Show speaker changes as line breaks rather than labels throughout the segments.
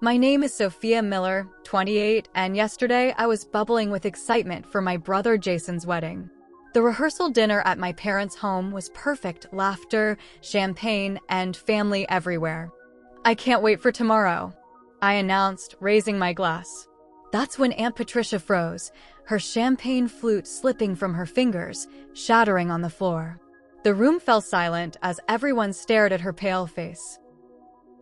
My name is Sophia Miller, 28, and yesterday I was bubbling with excitement for my brother Jason's wedding. The rehearsal dinner at my parents' home was perfect: laughter, champagne, and family everywhere. I can't wait for tomorrow, I announced, raising my glass. That's when Aunt Patricia froze, her champagne flute slipping from her fingers, shattering on the floor. The room fell silent as everyone stared at her pale face.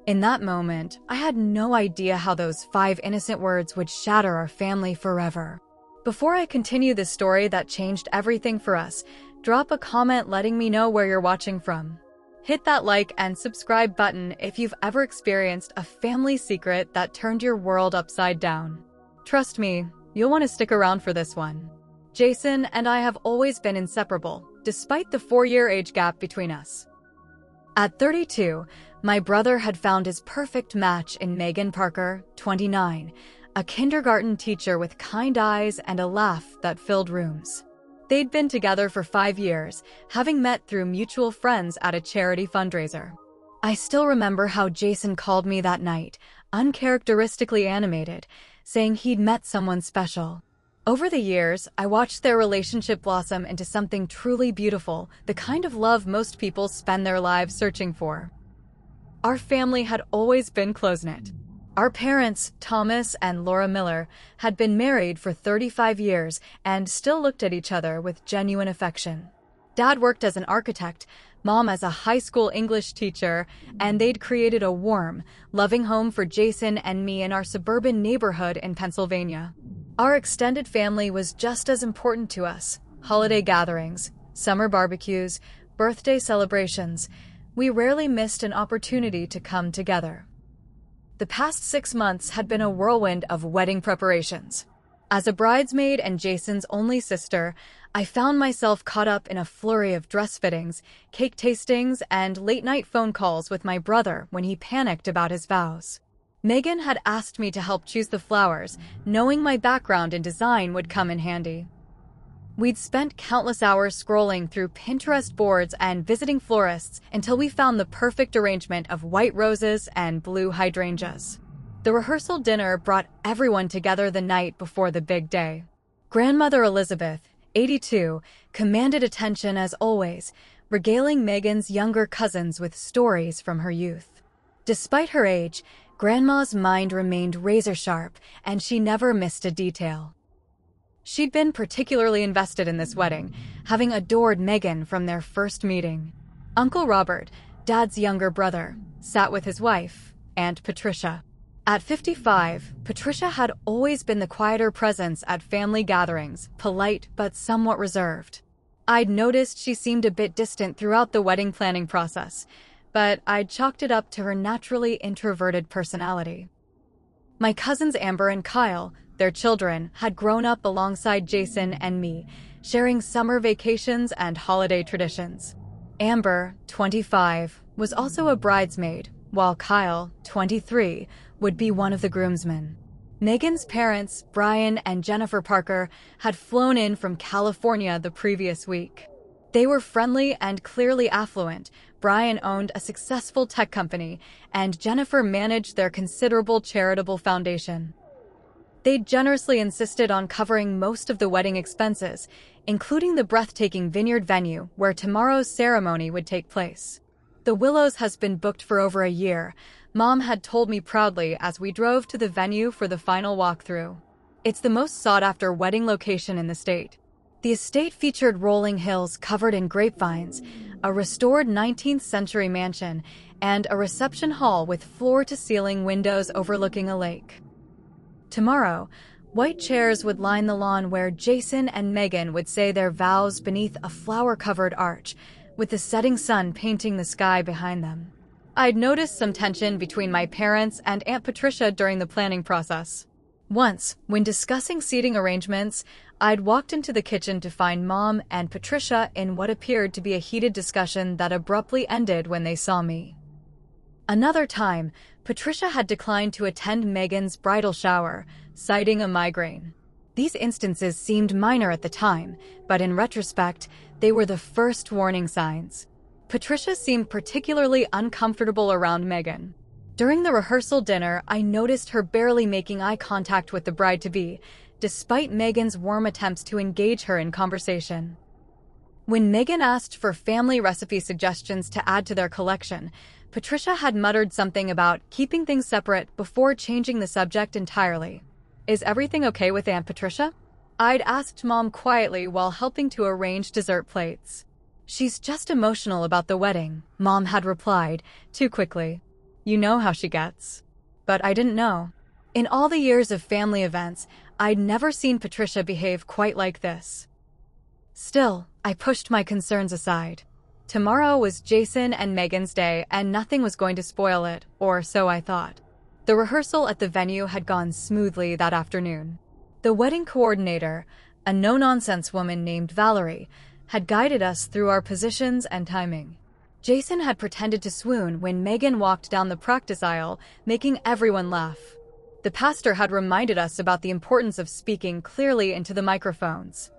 In that moment, I had no idea how those 5 innocent words would shatter our family forever. Before I continue this story that changed everything for us, drop a comment letting me know where you're watching from. Hit that like and subscribe button if you've ever experienced a family secret that turned your world upside down. Trust me, you'll want to stick around for this one. Jason and I have always been inseparable, despite the 4-year age gap between us. At 32, my brother had found his perfect match in Megan Parker, 29, a kindergarten teacher with kind eyes and a laugh that filled rooms. They'd been together for 5 years, having met through mutual friends at a charity fundraiser. I still remember how Jason called me that night, uncharacteristically animated, saying he'd met someone special. Over the years, I watched their relationship blossom into something truly beautiful, the kind of love most people spend their lives searching for. Our family had always been close-knit. Our parents, Thomas and Laura Miller, had been married for 35 years and still looked at each other with genuine affection. Dad worked as an architect, Mom as a high school English teacher, and they'd created a warm, loving home for Jason and me in our suburban neighborhood in Pennsylvania. Our extended family was just as important to us: holiday gatherings, summer barbecues, birthday celebrations. We rarely missed an opportunity to come together. The past 6 months had been a whirlwind of wedding preparations. As a bridesmaid and Jason's only sister, I found myself caught up in a flurry of dress fittings, cake tastings, and late-night phone calls with my brother when he panicked about his vows. Megan had asked me to help choose the flowers, knowing my background in design would come in handy. We'd spent countless hours scrolling through Pinterest boards and visiting florists until we found the perfect arrangement of white roses and blue hydrangeas. The rehearsal dinner brought everyone together the night before the big day. Grandmother Elizabeth, 82, commanded attention as always, regaling Megan's younger cousins with stories from her youth. Despite her age, Grandma's mind remained razor-sharp, and she never missed a detail. She'd been particularly invested in this wedding, having adored Megan from their first meeting. Uncle Robert, Dad's younger brother, sat with his wife, Aunt Patricia. At 55, Patricia had always been the quieter presence at family gatherings, polite but somewhat reserved. I'd noticed she seemed a bit distant throughout the wedding planning process, but I'd chalked it up to her naturally introverted personality. My cousins Amber and Kyle, their children, had grown up alongside Jason and me, sharing summer vacations and holiday traditions. Amber, 25, was also a bridesmaid, while Kyle, 23, would be one of the groomsmen. Megan's parents, Brian and Jennifer Parker, had flown in from California the previous week. They were friendly and clearly affluent. Brian owned a successful tech company, and Jennifer managed their considerable charitable foundation. They'd generously insisted on covering most of the wedding expenses, including the breathtaking vineyard venue where tomorrow's ceremony would take place. The Willows has been booked for over a year, Mom had told me proudly as we drove to the venue for the final walkthrough. It's the most sought-after wedding location in the state. The estate featured rolling hills covered in grapevines, a restored 19th century mansion, and a reception hall with floor-to-ceiling windows overlooking a lake. Tomorrow, white chairs would line the lawn where Jason and Megan would say their vows beneath a flower-covered arch, with the setting sun painting the sky behind them. I'd noticed some tension between my parents and Aunt Patricia during the planning process. Once, when discussing seating arrangements, I'd walked into the kitchen to find Mom and Patricia in what appeared to be a heated discussion that abruptly ended when they saw me. Another time, Patricia had declined to attend Megan's bridal shower, citing a migraine. These instances seemed minor at the time, but in retrospect, they were the first warning signs. Patricia seemed particularly uncomfortable around Megan. During the rehearsal dinner, I noticed her barely making eye contact with the bride-to-be, despite Megan's warm attempts to engage her in conversation. When Megan asked for family recipe suggestions to add to their collection, Patricia had muttered something about keeping things separate before changing the subject entirely. "Is everything okay with Aunt Patricia?" I'd asked Mom quietly while helping to arrange dessert plates. "She's just emotional about the wedding," Mom had replied, too quickly. "You know how she gets." But I didn't know. In all the years of family events, I'd never seen Patricia behave quite like this. Still, I pushed my concerns aside. Tomorrow was Jason and Megan's day, and nothing was going to spoil it, or so I thought. The rehearsal at the venue had gone smoothly that afternoon. The wedding coordinator, a no-nonsense woman named Valerie, had guided us through our positions and timing. Jason had pretended to swoon when Megan walked down the practice aisle, making everyone laugh. The pastor had reminded us about the importance of speaking clearly into the microphones.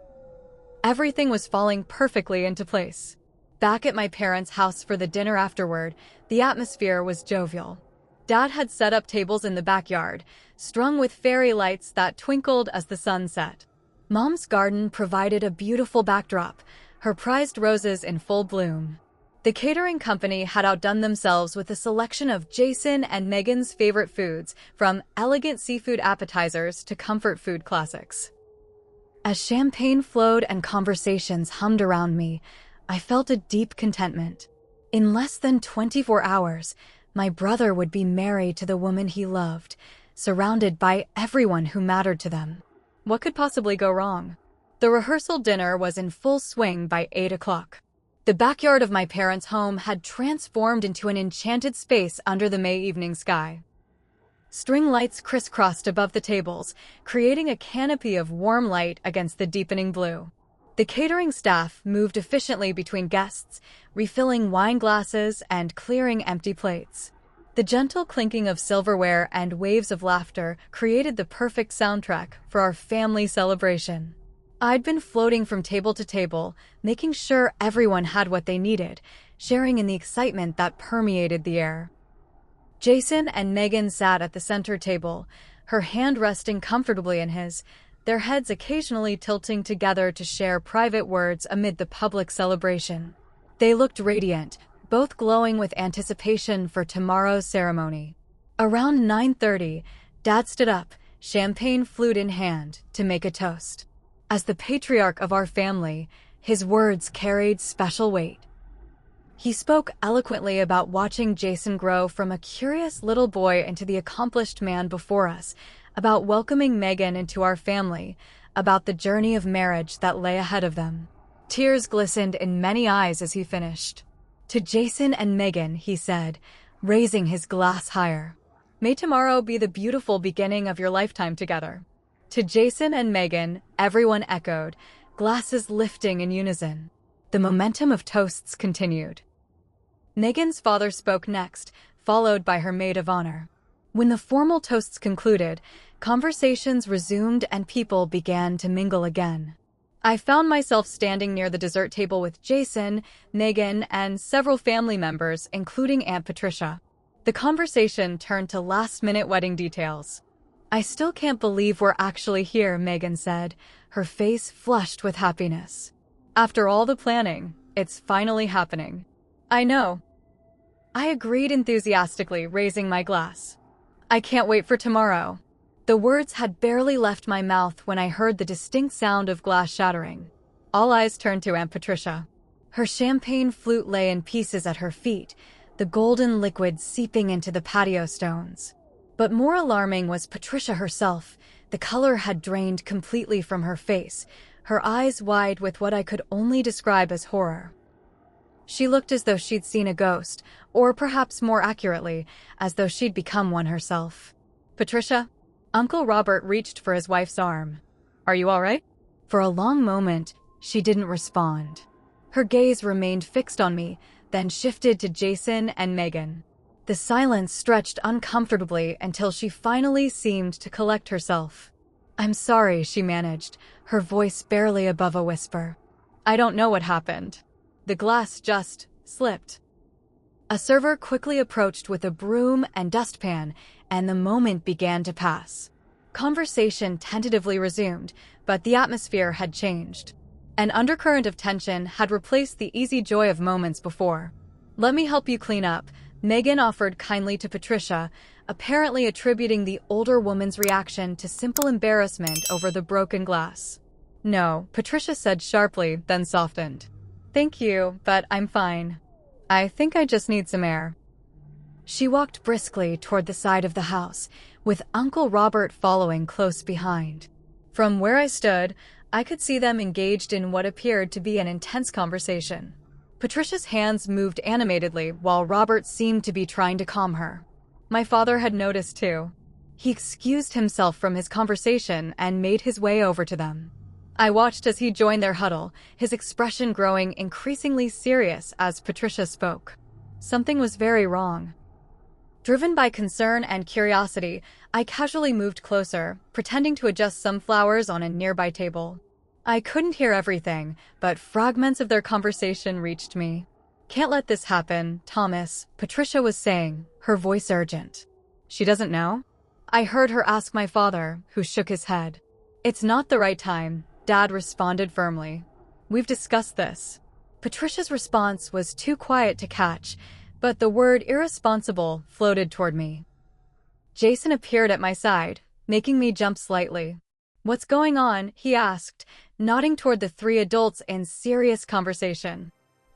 Everything was falling perfectly into place. Back at my parents' house for the dinner afterward, the atmosphere was jovial. Dad had set up tables in the backyard, strung with fairy lights that twinkled as the sun set. Mom's garden provided a beautiful backdrop, her prized roses in full bloom. The catering company had outdone themselves with a selection of Jason and Megan's favorite foods, from elegant seafood appetizers to comfort food classics. As champagne flowed and conversations hummed around me, I felt a deep contentment. In less than 24 hours, my brother would be married to the woman he loved, surrounded by everyone who mattered to them. What could possibly go wrong? The rehearsal dinner was in full swing by 8 o'clock. The backyard of my parents' home had transformed into an enchanted space under the May evening sky. String lights crisscrossed above the tables, creating a canopy of warm light against the deepening blue. The catering staff moved efficiently between guests, refilling wine glasses and clearing empty plates. The gentle clinking of silverware and waves of laughter created the perfect soundtrack for our family celebration. I'd been floating from table to table, making sure everyone had what they needed, sharing in the excitement that permeated the air. Jason and Megan sat at the center table, her hand resting comfortably in his, their heads occasionally tilting together to share private words amid the public celebration. They looked radiant, both glowing with anticipation for tomorrow's ceremony. Around 9:30, Dad stood up, champagne flute in hand, to make a toast. As the patriarch of our family, his words carried special weight. He spoke eloquently about watching Jason grow from a curious little boy into the accomplished man before us, about welcoming Megan into our family, about the journey of marriage that lay ahead of them. Tears glistened in many eyes as he finished. "To Jason and Megan," he said, raising his glass higher. "May tomorrow be the beautiful beginning of your lifetime together." To Jason and Megan, everyone echoed, glasses lifting in unison. The momentum of toasts continued. Megan's father spoke next, followed by her maid of honor. When the formal toasts concluded, conversations resumed and people began to mingle again. I found myself standing near the dessert table with Jason, Megan, and several family members, including Aunt Patricia. The conversation turned to last-minute wedding details. "I still can't believe we're actually here," Megan said, her face flushed with happiness. "After all the planning, it's finally happening." "I know." I agreed enthusiastically, raising my glass. "I can't wait for tomorrow." The words had barely left my mouth when I heard the distinct sound of glass shattering. All eyes turned to Aunt Patricia. Her champagne flute lay in pieces at her feet, the golden liquid seeping into the patio stones. But more alarming was Patricia herself. The color had drained completely from her face, her eyes wide with what I could only describe as horror. She looked as though she'd seen a ghost, or perhaps more accurately, as though she'd become one herself. "Patricia?" Uncle Robert reached for his wife's arm. "Are you all right?" For a long moment, she didn't respond. Her gaze remained fixed on me, then shifted to Jason and Megan. The silence stretched uncomfortably until she finally seemed to collect herself. "I'm sorry," she managed, her voice barely above a whisper. "I don't know what happened. The glass just slipped." A server quickly approached with a broom and dustpan, and the moment began to pass. Conversation tentatively resumed, but the atmosphere had changed. An undercurrent of tension had replaced the easy joy of moments before. "Let me help you clean up," Megan offered kindly to Patricia, apparently attributing the older woman's reaction to simple embarrassment over the broken glass. "No," Patricia said sharply, then softened. "Thank you, but I'm fine. I think I just need some air." She walked briskly toward the side of the house, with Uncle Robert following close behind. From where I stood, I could see them engaged in what appeared to be an intense conversation. Patricia's hands moved animatedly while Robert seemed to be trying to calm her. My father had noticed too. He excused himself from his conversation and made his way over to them. I watched as he joined their huddle, his expression growing increasingly serious as Patricia spoke. Something was very wrong. Driven by concern and curiosity, I casually moved closer, pretending to adjust some flowers on a nearby table. I couldn't hear everything, but fragments of their conversation reached me. "Can't let this happen, Thomas," Patricia was saying, her voice urgent. "She doesn't know?" I heard her ask my father, who shook his head. "It's not the right time," Dad responded firmly. "We've discussed this." Patricia's response was too quiet to catch, but the word irresponsible floated toward me. Jason appeared at my side, making me jump slightly. "What's going on?" he asked, nodding toward the three adults in serious conversation.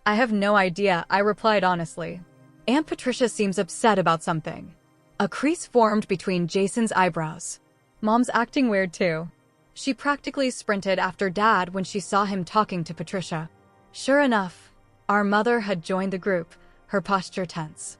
"I have no idea," I replied honestly. "Aunt Patricia seems upset about something." A crease formed between Jason's eyebrows. "Mom's acting weird too." She practically sprinted after Dad when she saw him talking to Patricia. Sure enough, our mother had joined the group, her posture tense.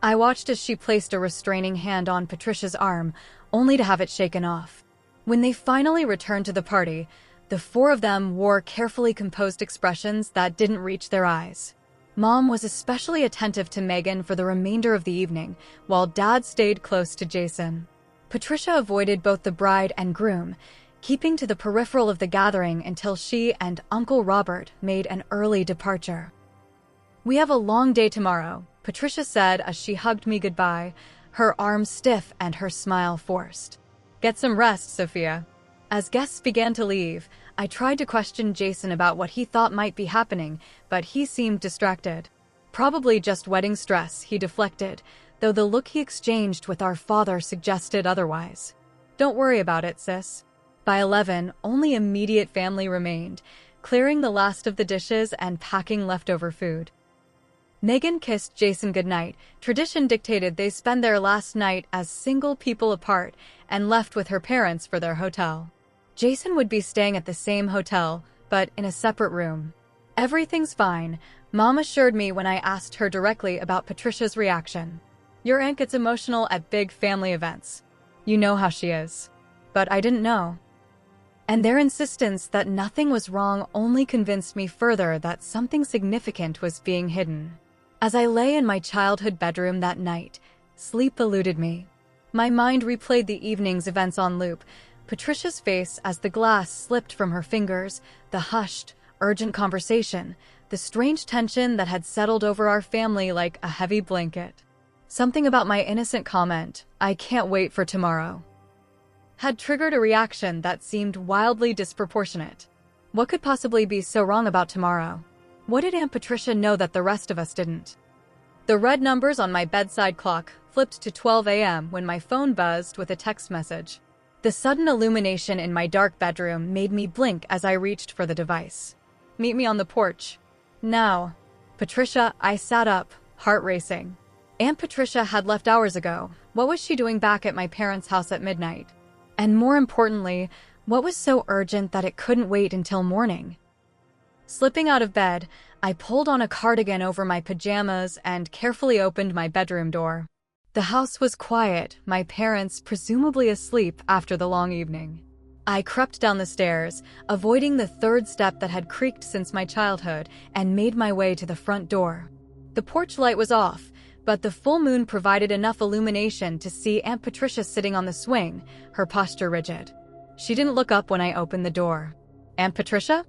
I watched as she placed a restraining hand on Patricia's arm, only to have it shaken off. When they finally returned to the party, the four of them wore carefully composed expressions that didn't reach their eyes. Mom was especially attentive to Megan for the remainder of the evening, while Dad stayed close to Jason. Patricia avoided both the bride and groom, keeping to the peripheral of the gathering until she and Uncle Robert made an early departure. "We have a long day tomorrow," Patricia said as she hugged me goodbye, her arms stiff and her smile forced. "Get some rest, Sophia." As guests began to leave, I tried to question Jason about what he thought might be happening, but he seemed distracted. "Probably just wedding stress," he deflected, though the look he exchanged with our father suggested otherwise. "Don't worry about it, sis." By 11, only immediate family remained, clearing the last of the dishes and packing leftover food. Megan kissed Jason goodnight. Tradition dictated they spend their last night as single people apart, and left with her parents for their hotel. Jason would be staying at the same hotel, but in a separate room. "Everything's fine," Mom assured me when I asked her directly about Patricia's reaction. "Your aunt gets emotional at big family events. You know how she is." But I didn't know. And their insistence that nothing was wrong only convinced me further that something significant was being hidden. As I lay in my childhood bedroom that night, sleep eluded me. My mind replayed the evening's events on loop, Patricia's face as the glass slipped from her fingers, the hushed, urgent conversation, the strange tension that had settled over our family like a heavy blanket. Something about my innocent comment, "I can't wait for tomorrow," had triggered a reaction that seemed wildly disproportionate. What could possibly be so wrong about tomorrow? What did Aunt Patricia know that the rest of us didn't? The red numbers on my bedside clock flipped to 12 a.m. when my phone buzzed with a text message. The sudden illumination in my dark bedroom made me blink as I reached for the device. "Meet me on the porch." "Now." "Patricia," I sat up, heart racing. Aunt Patricia had left hours ago. What was she doing back at my parents' house at midnight? And more importantly, what was so urgent that it couldn't wait until morning? Slipping out of bed, I pulled on a cardigan over my pajamas and carefully opened my bedroom door. The house was quiet, my parents presumably asleep after the long evening. I crept down the stairs, avoiding the third step that had creaked since my childhood, and made my way to the front door. The porch light was off, but the full moon provided enough illumination to see Aunt Patricia sitting on the swing, her posture rigid. She didn't look up when I opened the door. "Aunt Patricia?"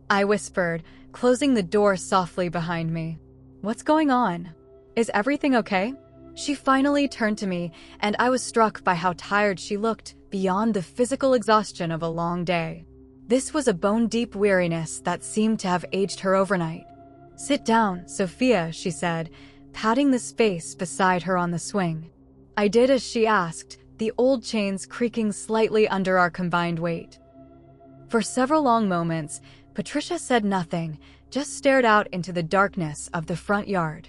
I whispered, closing the door softly behind me. What's going on? Is everything okay? She finally turned to me, and I was struck by how tired she looked beyond the physical exhaustion of a long day. This was a bone-deep weariness that seemed to have aged her overnight. "Sit down, Sophia," she said, patting the space beside her on the swing. I did as she asked, the old chains creaking slightly under our combined weight. For several long moments, Patricia said nothing, just stared out into the darkness of the front yard.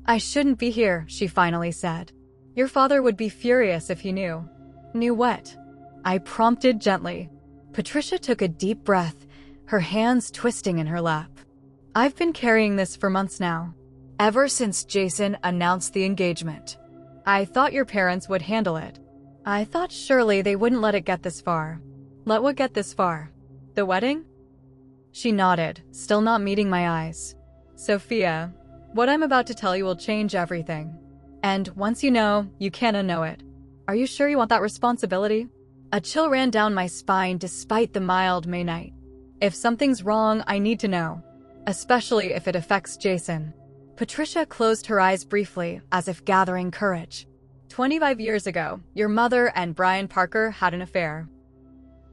"I shouldn't be here," she finally said. "Your father would be furious if he knew." "Knew what?" I prompted gently. Patricia took a deep breath, her hands twisting in her lap. "I've been carrying this for months now. Ever since Jason announced the engagement. I thought your parents would handle it. I thought surely they wouldn't let it get this far." "Let what get this far? The wedding?" She nodded, still not meeting my eyes. "Sophia, what I'm about to tell you will change everything. And once you know, you can't unknow it. Are you sure you want that responsibility?" A chill ran down my spine despite the mild May night. If something's wrong, I need to know. Especially if it affects Jason. Patricia closed her eyes briefly, as if gathering courage. 25 years ago, your mother and Brian Parker had an affair."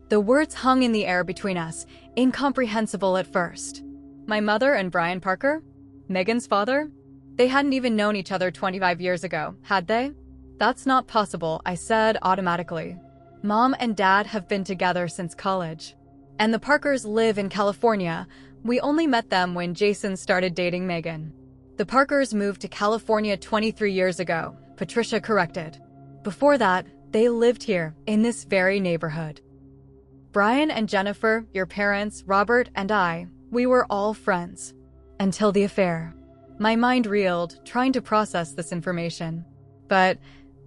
The words hung in the air between us, incomprehensible at first. My mother and Brian Parker? Megan's father? They hadn't even known each other 25 years ago, had they? "That's not possible," I said automatically. "Mom and Dad have been together since college. And the Parkers live in California. We only met them when Jason started dating Megan." "The Parkers moved to California 23 years ago," Patricia corrected. "Before that, they lived here, in this very neighborhood. Brian and Jennifer, your parents, Robert and I, we were all friends. Until the affair." My mind reeled, trying to process this information. But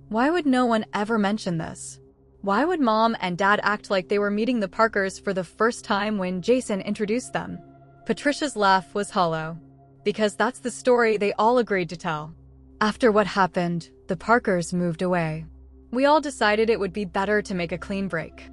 why would no one ever mention this? Why would Mom and Dad act like they were meeting the Parkers for the first time when Jason introduced them? Patricia's laugh was hollow. Because that's the story they all agreed to tell. After what happened, the Parkers moved away. We all decided it would be better to make a clean break.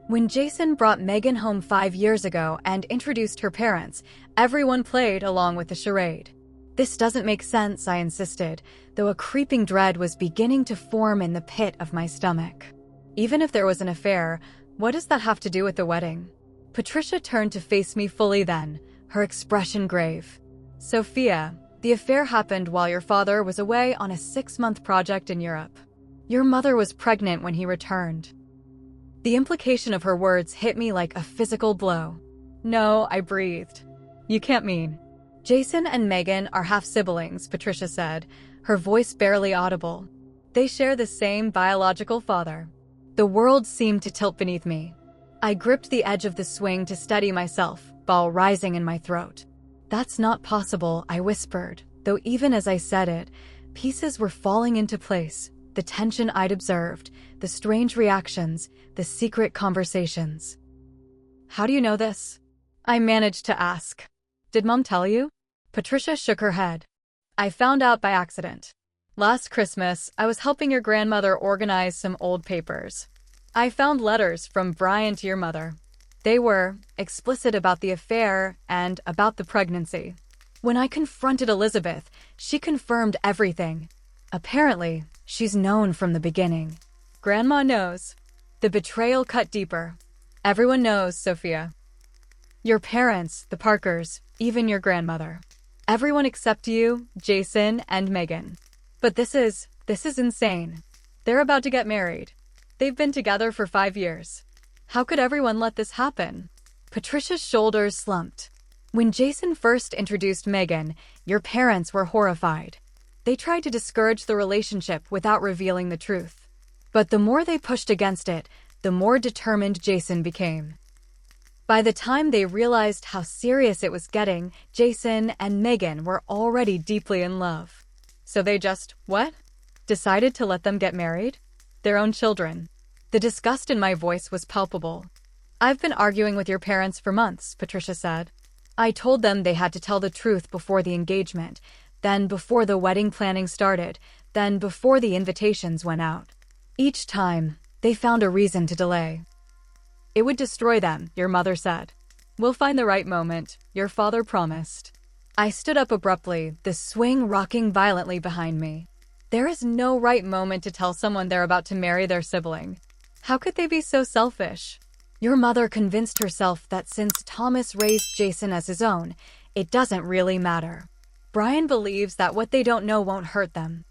When Jason brought Megan home 5 years ago and introduced her parents, everyone played along with the charade. "This doesn't make sense," I insisted, though a creeping dread was beginning to form in the pit of my stomach. Even if there was an affair, what does that have to do with the wedding? Patricia turned to face me fully then, her expression grave. "Sophia, the affair happened while your father was away on a 6-month project in Europe. Your mother was pregnant when he returned." The implication of her words hit me like a physical blow. "No," I breathed. "You can't mean." "Jason and Megan are half-siblings," Patricia said, her voice barely audible. "They share the same biological father." The world seemed to tilt beneath me. I gripped the edge of the swing to steady myself, ball rising in my throat. "That's not possible," I whispered, though even as I said it, pieces were falling into place. The tension I'd observed, the strange reactions, the secret conversations. "How do you know this?" I managed to ask. "Did Mom tell you?" Patricia shook her head. "I found out by accident. Last Christmas, I was helping your grandmother organize some old papers. I found letters from Brian to your mother. They were explicit about the affair and about the pregnancy. When I confronted Elizabeth, she confirmed everything. Apparently, she's known from the beginning." "Grandma knows." The betrayal cut deeper. "Everyone knows, Sophia. Your parents, the Parkers, even your grandmother. Everyone except you, Jason, and Megan. But this is insane. They're about to get married. They've been together for 5 years. How could everyone let this happen?" Patricia's shoulders slumped. "When Jason first introduced Megan, your parents were horrified. They tried to discourage the relationship without revealing the truth. But the more they pushed against it, the more determined Jason became. By the time they realized how serious it was getting, Jason and Megan were already deeply in love. So they just, decided to let them get married? Their own children." The disgust in my voice was palpable. "I've been arguing with your parents for months," Patricia said. "I told them they had to tell the truth before the engagement, then before the wedding planning started, then before the invitations went out. Each time, they found a reason to delay." "It would destroy them," your mother said. "We'll find the right moment," your father promised. I stood up abruptly, the swing rocking violently behind me. There is no right moment to tell someone they're about to marry their sibling. How could they be so selfish? Your mother convinced herself that since Thomas raised Jason as his own, it doesn't really matter. Brian believes that what they don't know won't hurt them.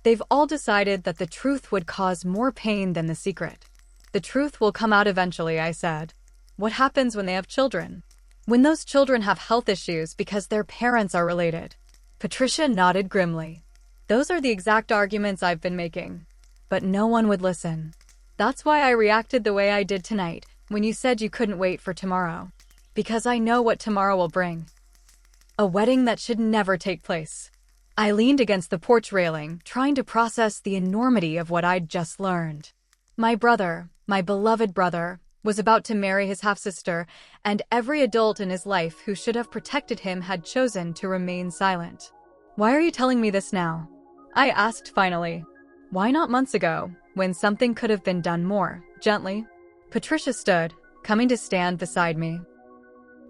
They've all decided that the truth would cause more pain than the secret. The truth will come out eventually, I said. What happens when they have children? When those children have health issues because their parents are related? Patricia nodded grimly. Those are the exact arguments I've been making. But no one would listen. That's why I reacted the way I did tonight, when you said you couldn't wait for tomorrow. Because I know what tomorrow will bring. A wedding that should never take place. I leaned against the porch railing, trying to process the enormity of what I'd just learned. My brother, my beloved brother, was about to marry his half-sister, and every adult in his life who should have protected him had chosen to remain silent. Why are you telling me this now? I asked finally. Why not months ago, when something could have been done more gently? Patricia stood, coming to stand beside me.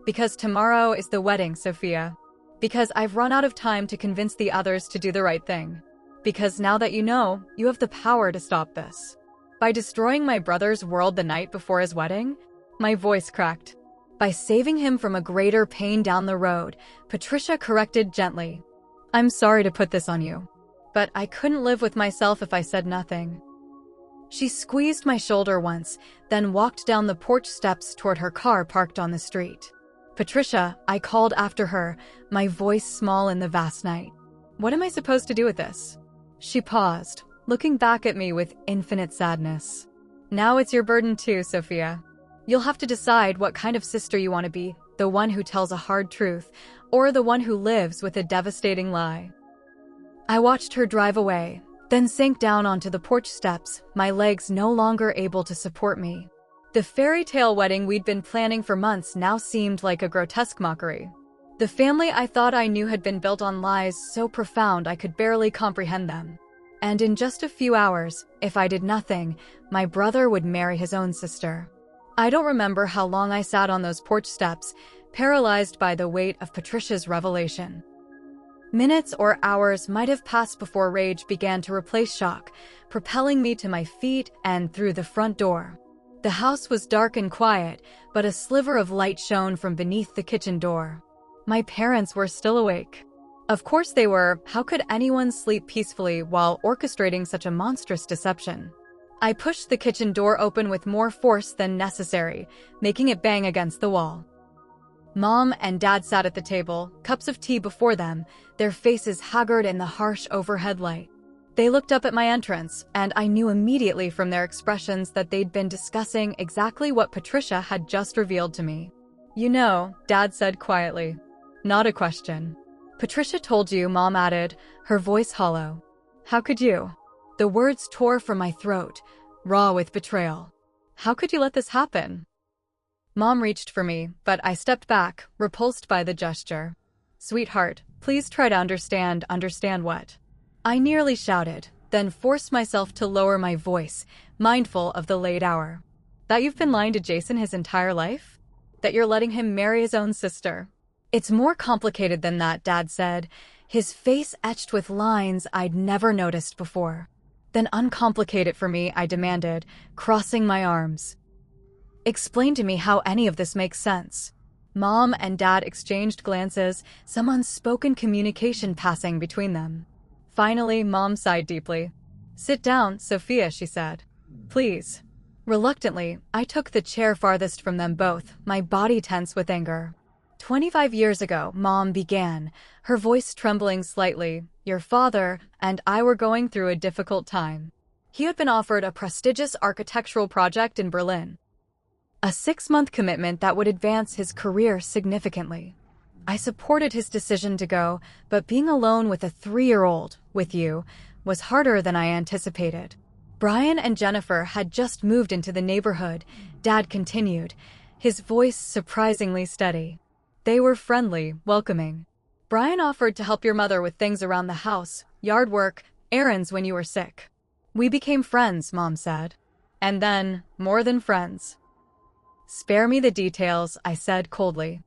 Because tomorrow is the wedding, Sophia. Because I've run out of time to convince the others to do the right thing. Because now that you know, you have the power to stop this. By destroying my brother's world the night before his wedding, my voice cracked. By saving him from a greater pain down the road, Patricia corrected gently. I'm sorry to put this on you, but I couldn't live with myself if I said nothing. She squeezed my shoulder once, then walked down the porch steps toward her car parked on the street. Patricia, I called after her, my voice small in the vast night. What am I supposed to do with this? She paused, looking back at me with infinite sadness. Now it's your burden too, Sophia. You'll have to decide what kind of sister you want to be, the one who tells a hard truth, or the one who lives with a devastating lie. I watched her drive away, then sank down onto the porch steps, my legs no longer able to support me. The fairy tale wedding we'd been planning for months now seemed like a grotesque mockery. The family I thought I knew had been built on lies so profound I could barely comprehend them. And in just a few hours, if I did nothing, my brother would marry his own sister. I don't remember how long I sat on those porch steps, paralyzed by the weight of Patricia's revelation. Minutes or hours might have passed before rage began to replace shock, propelling me to my feet and through the front door. The house was dark and quiet, but a sliver of light shone from beneath the kitchen door. My parents were still awake. Of course they were. How could anyone sleep peacefully while orchestrating such a monstrous deception? I pushed the kitchen door open with more force than necessary, making it bang against the wall. Mom and Dad sat at the table, cups of tea before them, their faces haggard in the harsh overhead light. They looked up at my entrance, and I knew immediately from their expressions that they'd been discussing exactly what Patricia had just revealed to me. You know, Dad said quietly. Not a question. Patricia told you, Mom added, her voice hollow. How could you? The words tore from my throat, raw with betrayal. How could you let this happen? Mom reached for me, but I stepped back, repulsed by the gesture. Sweetheart, please try to understand what? I nearly shouted, then forced myself to lower my voice, mindful of the late hour. That you've been lying to Jason his entire life? That you're letting him marry his own sister? It's more complicated than that, Dad said, his face etched with lines I'd never noticed before. Then uncomplicate it for me, I demanded, crossing my arms. Explain to me how any of this makes sense. Mom and Dad exchanged glances, some unspoken communication passing between them. Finally, Mom sighed deeply. Sit down, Sophia, she said. Please. Reluctantly, I took the chair farthest from them both, my body tense with anger. 25 years ago, Mom began, her voice trembling slightly. Your father and I were going through a difficult time. He had been offered a prestigious architectural project in Berlin. A 6-month commitment that would advance his career significantly. I supported his decision to go, but being alone with a 3-year-old, with you, was harder than I anticipated. Brian and Jennifer had just moved into the neighborhood, Dad continued, his voice surprisingly steady. They were friendly, welcoming. Brian offered to help your mother with things around the house, yard work, errands when you were sick. We became friends, Mom said. And then, more than friends. Spare me the details, I said coldly.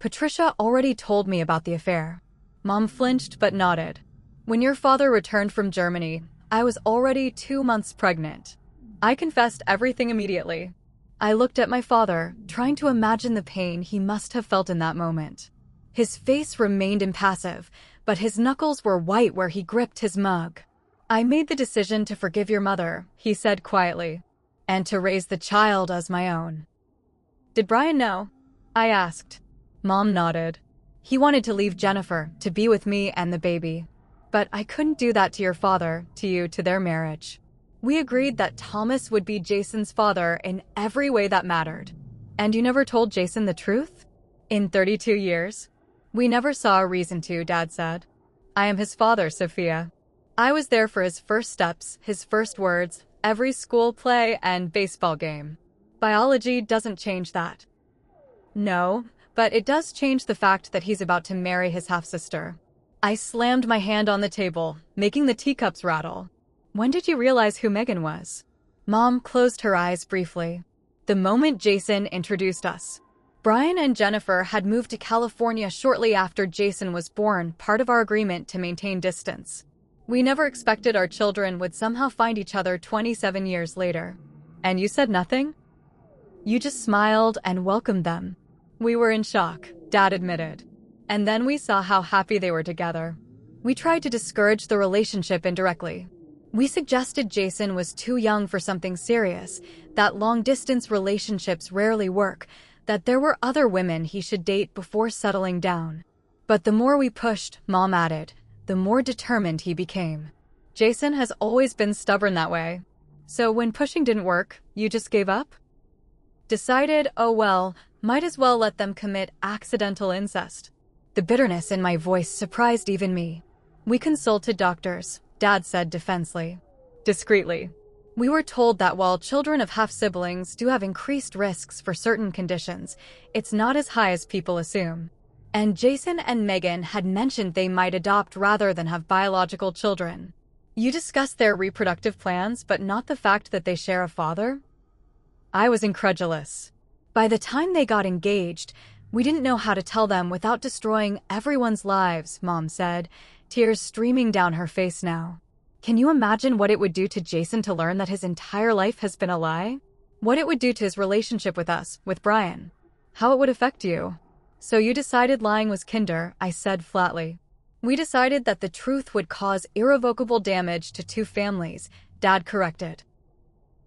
Patricia already told me about the affair. Mom flinched but nodded. When your father returned from Germany, I was already 2 months pregnant. I confessed everything immediately. I looked at my father, trying to imagine the pain he must have felt in that moment. His face remained impassive, but his knuckles were white where he gripped his mug. I made the decision to forgive your mother, he said quietly, and to raise the child as my own. Did Brian know? I asked. Mom nodded. He wanted to leave Jennifer, to be with me and the baby. But I couldn't do that to your father, to you, to their marriage. We agreed that Thomas would be Jason's father in every way that mattered. And you never told Jason the truth? In 32 years? We never saw a reason to, Dad said. I am his father, Sophia. I was there for his first steps, his first words, every school play and baseball game. Biology doesn't change that. No, but it does change the fact that he's about to marry his half-sister. I slammed my hand on the table, making the teacups rattle. When did you realize who Megan was? Mom closed her eyes briefly. The moment Jason introduced us. Brian and Jennifer had moved to California shortly after Jason was born, part of our agreement to maintain distance. We never expected our children would somehow find each other 27 years later. And you said nothing? You just smiled and welcomed them. We were in shock, Dad admitted. And then we saw how happy they were together. We tried to discourage the relationship indirectly. We suggested Jason was too young for something serious, that long-distance relationships rarely work, that there were other women he should date before settling down. But the more we pushed, Mom added, the more determined he became. Jason has always been stubborn that way. So when pushing didn't work, you just gave up? Decided, oh well, might as well let them commit accidental incest. The bitterness in my voice surprised even me. We consulted doctors, Dad said discreetly. We were told that while children of half-siblings do have increased risks for certain conditions, it's not as high as people assume. And Jason and Megan had mentioned they might adopt rather than have biological children. You discussed their reproductive plans, but not the fact that they share a father? I was incredulous. By the time they got engaged, we didn't know how to tell them without destroying everyone's lives, Mom said, tears streaming down her face now. Can you imagine what it would do to Jason to learn that his entire life has been a lie? What it would do to his relationship with us, with Brian? How it would affect you? So you decided lying was kinder, I said flatly. We decided that the truth would cause irrevocable damage to 2 families, Dad corrected.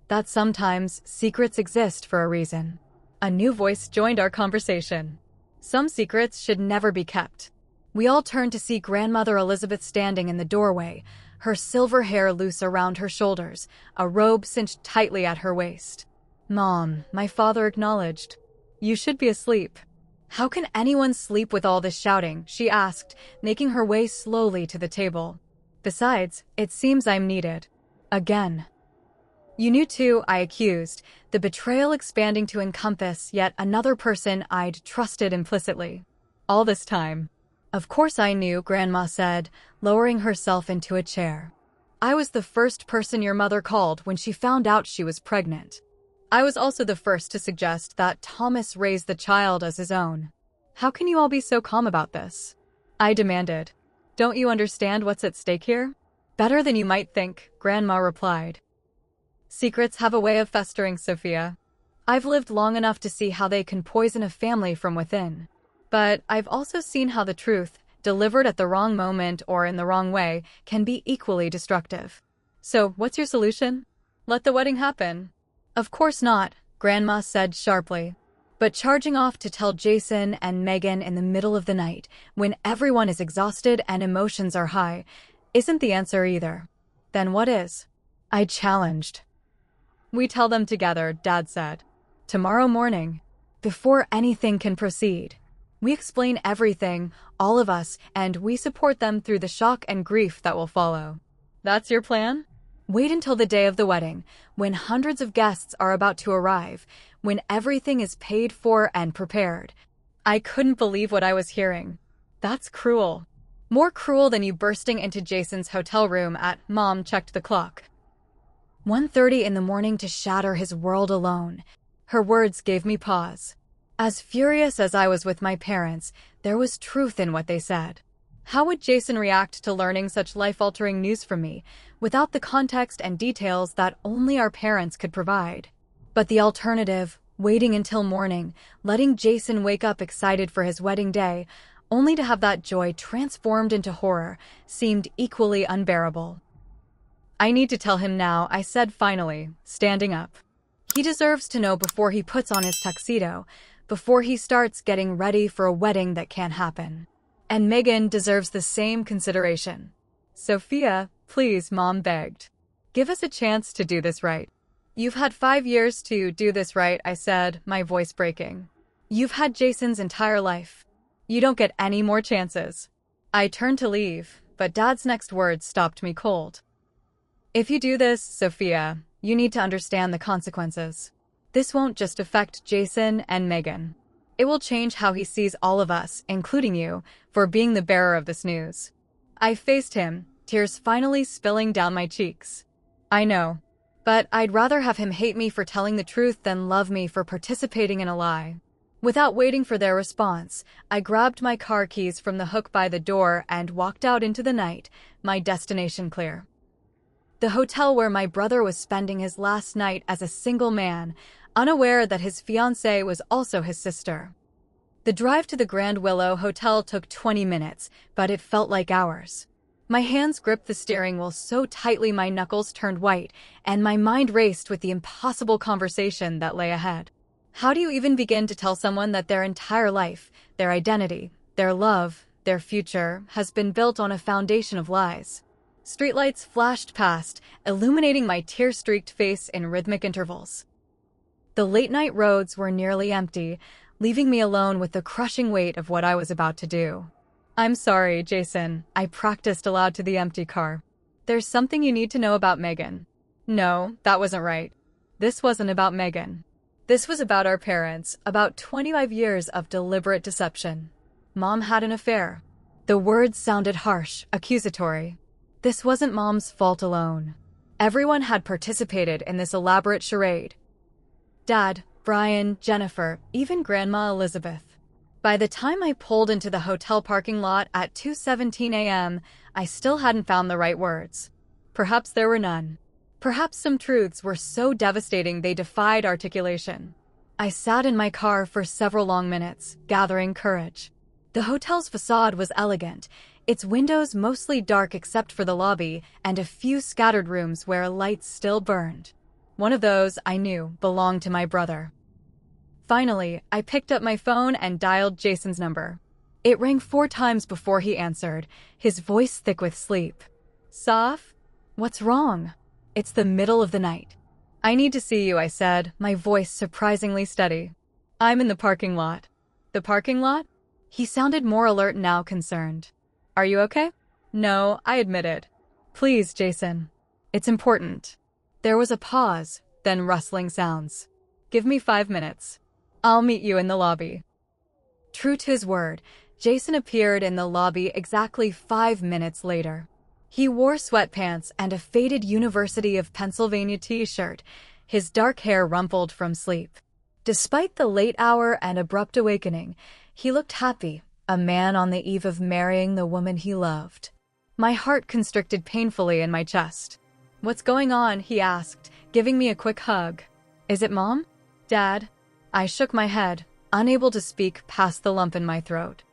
That sometimes secrets exist for a reason. A new voice joined our conversation. Some secrets should never be kept. We all turned to see Grandmother Elizabeth standing in the doorway, her silver hair loose around her shoulders, a robe cinched tightly at her waist. Mom, my father acknowledged. You should be asleep. How can anyone sleep with all this shouting? She asked, making her way slowly to the table. Besides, it seems I'm needed. Again. You knew too, I accused, the betrayal expanding to encompass yet another person I'd trusted implicitly. All this time. Of course I knew, Grandma said, lowering herself into a chair. I was the first person your mother called when she found out she was pregnant. I was also the first to suggest that Thomas raise the child as his own. How can you all be so calm about this? I demanded. Don't you understand what's at stake here? Better than you might think, Grandma replied. Secrets have a way of festering, Sophia. I've lived long enough to see how they can poison a family from within. But I've also seen how the truth, delivered at the wrong moment or in the wrong way, can be equally destructive. So, what's your solution? Let the wedding happen. Of course not, Grandma said sharply. But charging off to tell Jason and Megan in the middle of the night, when everyone is exhausted and emotions are high, isn't the answer either. Then what is? I challenged. We tell them together, Dad said. Tomorrow morning, before anything can proceed. We explain everything, all of us, and we support them through the shock and grief that will follow. That's your plan? Wait until the day of the wedding, when hundreds of guests are about to arrive, when everything is paid for and prepared. I couldn't believe what I was hearing. That's cruel. More cruel than you bursting into Jason's hotel room at Mom checked the clock. 1:30 in the morning to shatter his world alone. Her words gave me pause. As furious as I was with my parents, there was truth in what they said. How would Jason react to learning such life-altering news from me, without the context and details that only our parents could provide? But the alternative, waiting until morning, letting Jason wake up excited for his wedding day, only to have that joy transformed into horror, seemed equally unbearable. I need to tell him now, I said finally, standing up. He deserves to know before he puts on his tuxedo, before he starts getting ready for a wedding that can't happen. And Megan deserves the same consideration. Sophia, please, Mom begged. Give us a chance to do this right. You've had 5 years to do this right, I said, my voice breaking. You've had Jason's entire life. You don't get any more chances. I turned to leave, but Dad's next words stopped me cold. If you do this, Sophia, you need to understand the consequences. This won't just affect Jason and Megan. It will change how he sees all of us, including you, for being the bearer of this news. I faced him, tears finally spilling down my cheeks. I know, but I'd rather have him hate me for telling the truth than love me for participating in a lie. Without waiting for their response, I grabbed my car keys from the hook by the door and walked out into the night, my destination clear. The hotel where my brother was spending his last night as a single man, unaware that his fiancée was also his sister. The drive to the Grand Willow Hotel took 20 minutes, but it felt like hours. My hands gripped the steering wheel so tightly my knuckles turned white, and my mind raced with the impossible conversation that lay ahead. How do you even begin to tell someone that their entire life, their identity, their love, their future, has been built on a foundation of lies? Streetlights flashed past, illuminating my tear-streaked face in rhythmic intervals. The late-night roads were nearly empty, leaving me alone with the crushing weight of what I was about to do. I'm sorry, Jason, I practiced aloud to the empty car. There's something you need to know about Megan. No, that wasn't right. This wasn't about Megan. This was about our parents, about 25 years of deliberate deception. Mom had an affair. The words sounded harsh, accusatory. This wasn't Mom's fault alone. Everyone had participated in this elaborate charade. Dad, Brian, Jennifer, even Grandma Elizabeth. By the time I pulled into the hotel parking lot at 2:17 a.m., I still hadn't found the right words. Perhaps there were none. Perhaps some truths were so devastating they defied articulation. I sat in my car for several long minutes, gathering courage. The hotel's facade was elegant, its windows mostly dark except for the lobby and a few scattered rooms where lights still burned. One of those, I knew, belonged to my brother. Finally, I picked up my phone and dialed Jason's number. It rang 4 times before he answered, his voice thick with sleep. Soph? What's wrong? It's the middle of the night. I need to see you, I said, my voice surprisingly steady. I'm in the parking lot. The parking lot? He sounded more alert now, concerned. Are you okay? No, I admitted. Please, Jason. It's important. There was a pause, then rustling sounds. Give me 5 minutes. I'll meet you in the lobby. True to his word, Jason appeared in the lobby exactly 5 minutes later. He wore sweatpants and a faded University of Pennsylvania t-shirt, his dark hair rumpled from sleep. Despite the late hour and abrupt awakening, he looked happy, a man on the eve of marrying the woman he loved. My heart constricted painfully in my chest. What's going on? He asked, giving me a quick hug. Is it Mom? Dad? I shook my head, unable to speak past the lump in my throat.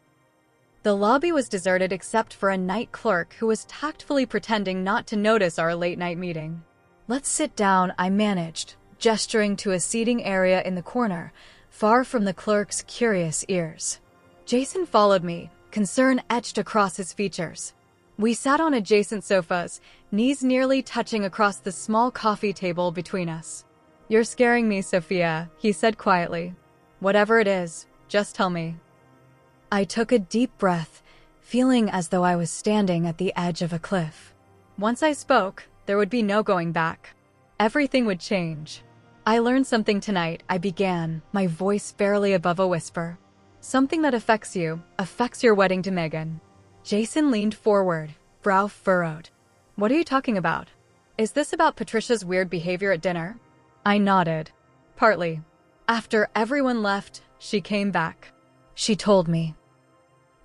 The lobby was deserted except for a night clerk who was tactfully pretending not to notice our late-night meeting. Let's sit down, I managed, gesturing to a seating area in the corner, far from the clerk's curious ears. Jason followed me, concern etched across his features. We sat on adjacent sofas, knees nearly touching across the small coffee table between us. You're scaring me, Sophia, he said quietly. Whatever it is, just tell me. I took a deep breath, feeling as though I was standing at the edge of a cliff. Once I spoke, there would be no going back. Everything would change. I learned something tonight, I began, my voice barely above a whisper. Something that affects your wedding to Megan. Jason leaned forward, brow furrowed. What are you talking about? Is this about Patricia's weird behavior at dinner? I nodded. Partly. After everyone left, She came back. She told me.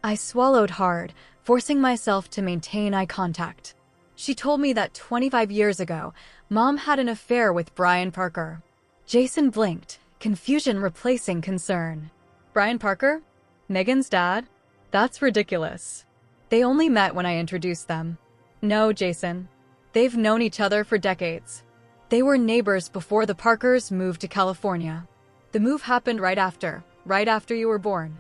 I swallowed hard, forcing myself to maintain eye contact. She told me that 25 years ago, Mom had an affair with Brian Parker. Jason blinked, confusion replacing concern. Brian Parker? Megan's dad? That's ridiculous. They only met when I introduced them. No, Jason. They've known each other for decades. They were neighbors before the Parkers moved to California. The move happened right after you were born.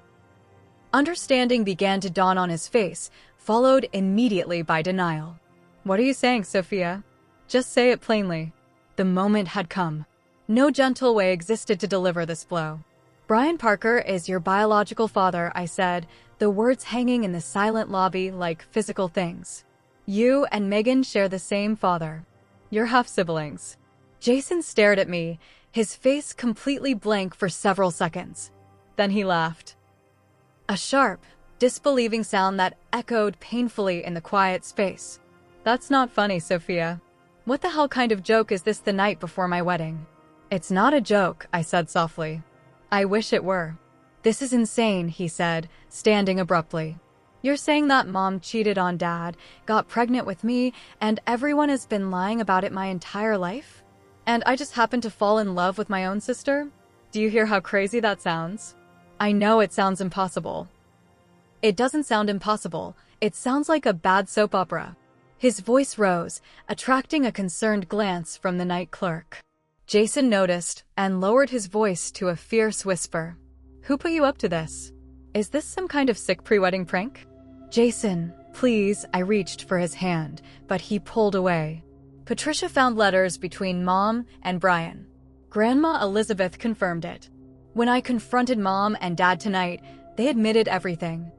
Understanding began to dawn on his face, followed immediately by denial. What are you saying, Sophia? Just say it plainly. The moment had come. No gentle way existed to deliver this blow. Brian Parker is your biological father, I said, the words hanging in the silent lobby like physical things. You and Megan share the same father. You're half-siblings. Jason stared at me, his face completely blank for several seconds. Then he laughed. A sharp, disbelieving sound that echoed painfully in the quiet space. That's not funny, Sophia. What the hell kind of joke is this the night before my wedding? It's not a joke, I said softly. I wish it were. This is insane, he said, standing abruptly. You're saying that Mom cheated on Dad, got pregnant with me, and everyone has been lying about it my entire life? And I just happened to fall in love with my own sister? Do you hear how crazy that sounds? I know it sounds impossible. It doesn't sound impossible. It sounds like a bad soap opera. His voice rose, attracting a concerned glance from the night clerk. Jason noticed and lowered his voice to a fierce whisper. Who put you up to this? Is this some kind of sick pre-wedding prank? Jason, please, I reached for his hand, but he pulled away. Patricia found letters between Mom and Brian. Grandma Elizabeth confirmed it. When I confronted Mom and Dad tonight, they admitted everything.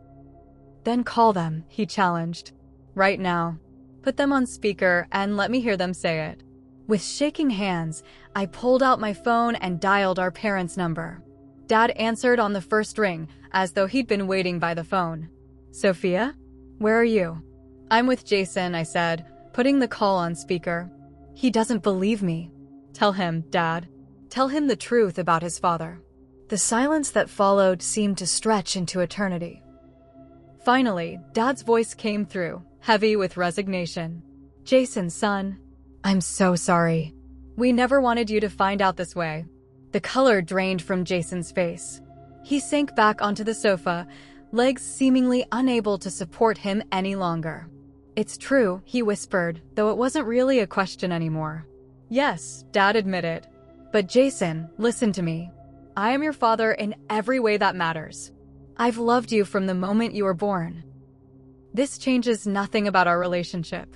Then call them, he challenged. Right now. Put them on speaker and let me hear them say it. With shaking hands, I pulled out my phone and dialed our parents' number. Dad answered on the first ring, as though he'd been waiting by the phone. Sophia? Where are you? I'm with Jason, I said, putting the call on speaker. He doesn't believe me. Tell him, Dad. Tell him the truth about his father. The silence that followed seemed to stretch into eternity. Finally, Dad's voice came through, heavy with resignation. Jason, son, I'm so sorry. We never wanted you to find out this way. The color drained from Jason's face. He sank back onto the sofa, legs seemingly unable to support him any longer. It's true, he whispered, though it wasn't really a question anymore. Yes, Dad admitted. But Jason, listen to me. I am your father in every way that matters. I've loved you from the moment you were born. This changes nothing about our relationship.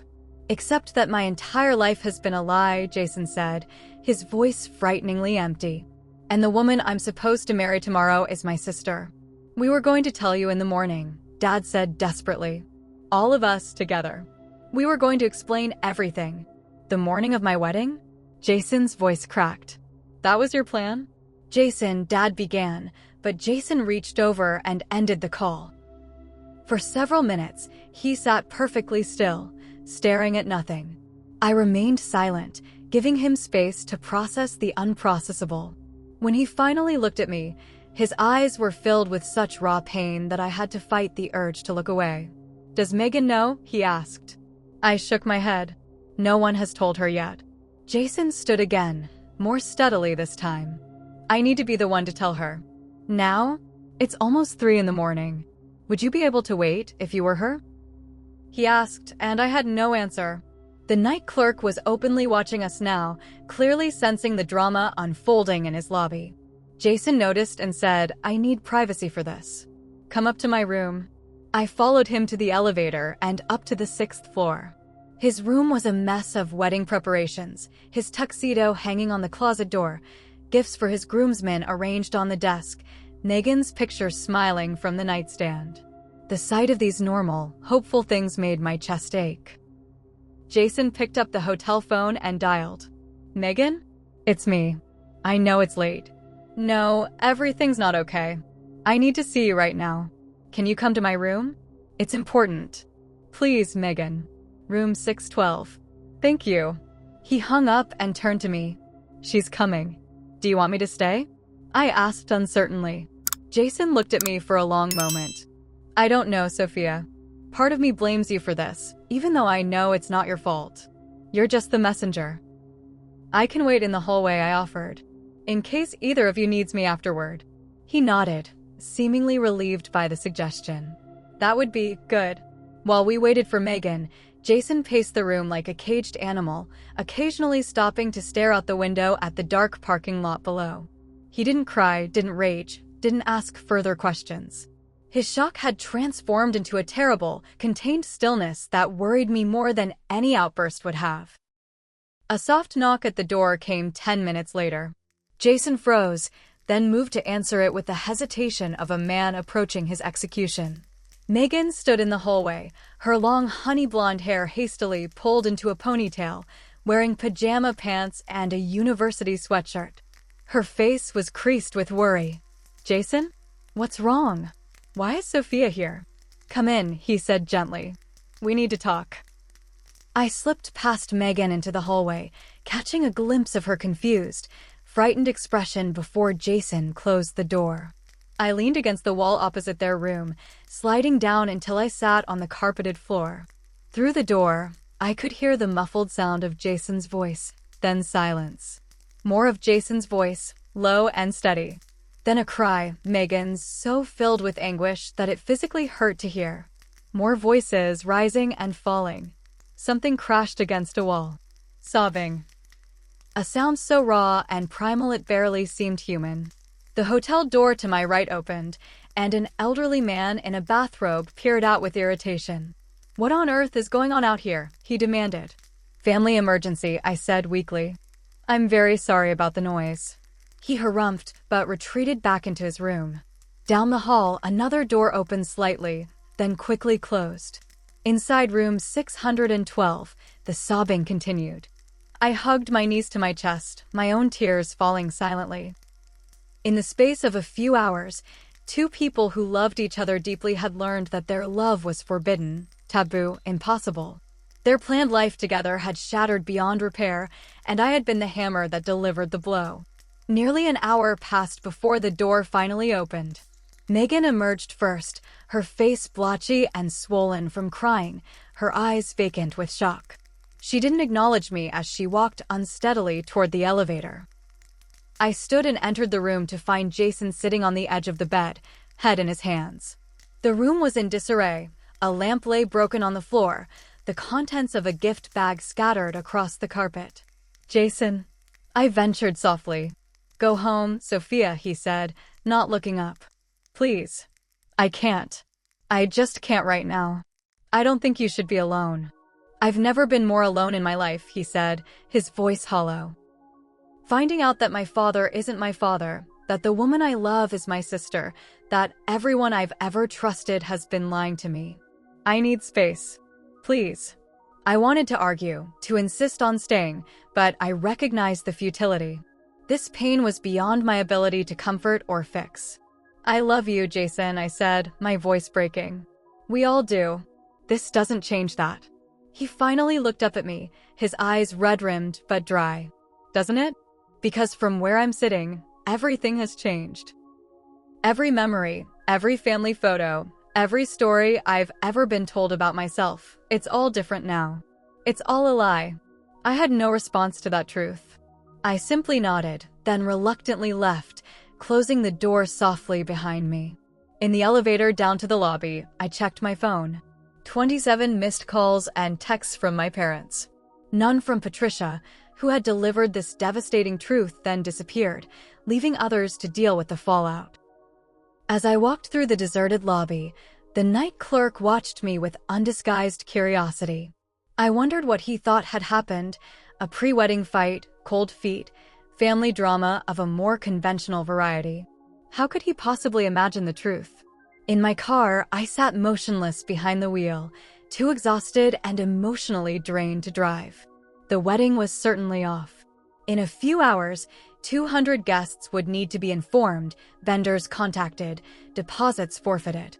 Except that my entire life has been a lie, Jason said, his voice frighteningly empty. And the woman I'm supposed to marry tomorrow is my sister. We were going to tell you in the morning, Dad said desperately. All of us together. We were going to explain everything. The morning of my wedding? Jason's voice cracked. That was your plan? Jason, Dad began, but Jason reached over and ended the call. For several minutes, he sat perfectly still, staring at nothing. I remained silent, giving him space to process the unprocessable. When he finally looked at me, his eyes were filled with such raw pain that I had to fight the urge to look away. Does Megan know? He asked. I shook my head. No one has told her yet. Jason stood again, more steadily this time. I need to be the one to tell her. Now? It's almost 3 a.m. Would you be able to wait if you were her? He asked, and I had no answer. The night clerk was openly watching us now, clearly sensing the drama unfolding in his lobby. Jason noticed and said, I need privacy for this. Come up to my room. I followed him to the elevator and up to the 6th floor. His room was a mess of wedding preparations, his tuxedo hanging on the closet door, gifts for his groomsmen arranged on the desk, Megan's picture smiling from the nightstand. The sight of these normal, hopeful things made my chest ache. Jason picked up the hotel phone and dialed. Megan? It's me. I know it's late. No, everything's not okay. I need to see you right now. Can you come to my room? It's important. Please, Megan. Room 612. Thank you. He hung up and turned to me. She's coming. Do you want me to stay? I asked uncertainly. Jason looked at me for a long moment. I don't know, Sophia. Part of me blames you for this, even though I know it's not your fault. You're just the messenger. I can wait in the hallway, I offered, in case either of you needs me afterward. He nodded, seemingly relieved by the suggestion. That would be good. While we waited for Megan, Jason paced the room like a caged animal, occasionally stopping to stare out the window at the dark parking lot below. He didn't cry, didn't rage, didn't ask further questions. His shock had transformed into a terrible, contained stillness that worried me more than any outburst would have. A soft knock at the door came 10 minutes later. Jason froze, then moved to answer it with the hesitation of a man approaching his execution. Megan stood in the hallway, her long honey-blonde hair hastily pulled into a ponytail, wearing pajama pants and a university sweatshirt. Her face was creased with worry. Jason? What's wrong? Why is Sophia here? Come in, he said gently. We need to talk. I slipped past Megan into the hallway, catching a glimpse of her confused, frightened expression before Jason closed the door. I leaned against the wall opposite their room, sliding down until I sat on the carpeted floor. Through the door, I could hear the muffled sound of Jason's voice, then silence. More of Jason's voice, low and steady. Then a cry, Megan's, so filled with anguish that it physically hurt to hear. More voices rising and falling. Something crashed against a wall. Sobbing. A sound so raw and primal it barely seemed human. The hotel door to my right opened, and an elderly man in a bathrobe peered out with irritation. What on earth is going on out here? He demanded. Family emergency, I said weakly. I'm very sorry about the noise. He harumphed, but retreated back into his room. Down the hall, another door opened slightly, then quickly closed. Inside room 612, the sobbing continued. I hugged my knees to my chest, my own tears falling silently. In the space of a few hours, two people who loved each other deeply had learned that their love was forbidden, taboo, impossible. Their planned life together had shattered beyond repair, and I had been the hammer that delivered the blow. Nearly an hour passed before the door finally opened. Megan emerged first, her face blotchy and swollen from crying, her eyes vacant with shock. She didn't acknowledge me as she walked unsteadily toward the elevator. I stood and entered the room to find Jason sitting on the edge of the bed, head in his hands. The room was in disarray. A lamp lay broken on the floor, the contents of a gift bag scattered across the carpet. Jason, I ventured softly. Go home, Sophia, he said, not looking up. Please. I can't. I just can't right now. I don't think you should be alone. I've never been more alone in my life, he said, his voice hollow. Finding out that my father isn't my father, that the woman I love is my sister, that everyone I've ever trusted has been lying to me. I need space. Please. I wanted to argue, to insist on staying, but I recognized the futility. This pain was beyond my ability to comfort or fix. I love you, Jason, I said, my voice breaking. We all do. This doesn't change that. He finally looked up at me, his eyes red-rimmed but dry. Doesn't it? Because from where I'm sitting, everything has changed. Every memory, every family photo, every story I've ever been told about myself, it's all different now. It's all a lie. I had no response to that truth. I simply nodded, then reluctantly left, closing the door softly behind me. In the elevator down to the lobby, I checked my phone. 27 missed calls and texts from my parents. None from Patricia, who had delivered this devastating truth, then disappeared, leaving others to deal with the fallout. As I walked through the deserted lobby, the night clerk watched me with undisguised curiosity. I wondered what he thought had happened, a pre-wedding fight, cold feet, family drama of a more conventional variety. How could he possibly imagine the truth? In my car, I sat motionless behind the wheel, too exhausted and emotionally drained to drive. The wedding was certainly off. In a few hours, 200 guests would need to be informed, vendors contacted, deposits forfeited.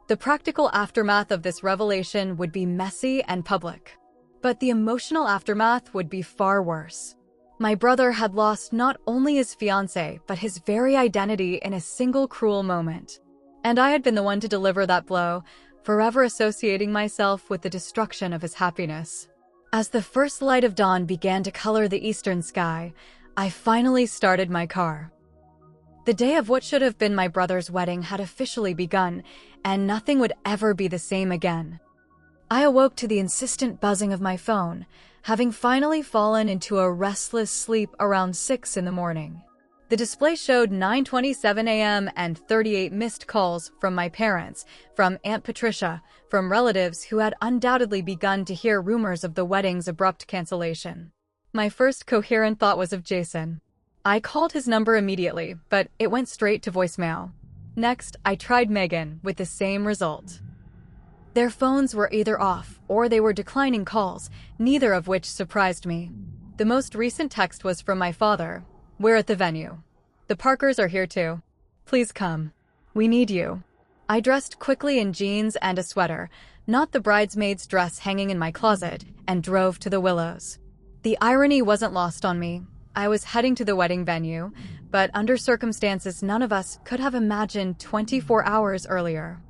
The practical aftermath of this revelation would be messy and public. But the emotional aftermath would be far worse. My brother had lost not only his fiancée, but his very identity in a single cruel moment. And I had been the one to deliver that blow, forever associating myself with the destruction of his happiness. As the first light of dawn began to color the eastern sky, I finally started my car. The day of what should have been my brother's wedding had officially begun, and nothing would ever be the same again. I awoke to the insistent buzzing of my phone, having finally fallen into a restless sleep around 6 in the morning. The display showed 9:27 a.m. and 38 missed calls from my parents, from Aunt Patricia, from relatives who had undoubtedly begun to hear rumors of the wedding's abrupt cancellation. My first coherent thought was of Jason. I called his number immediately, but it went straight to voicemail. Next, I tried Megan, with the same result. Their phones were either off, or they were declining calls, neither of which surprised me. The most recent text was from my father. "We're at the venue. The Parkers are here too. Please come. We need you." I dressed quickly in jeans and a sweater, not the bridesmaid's dress hanging in my closet, and drove to the Willows. The irony wasn't lost on me. I was heading to the wedding venue, but under circumstances none of us could have imagined 24 hours earlier.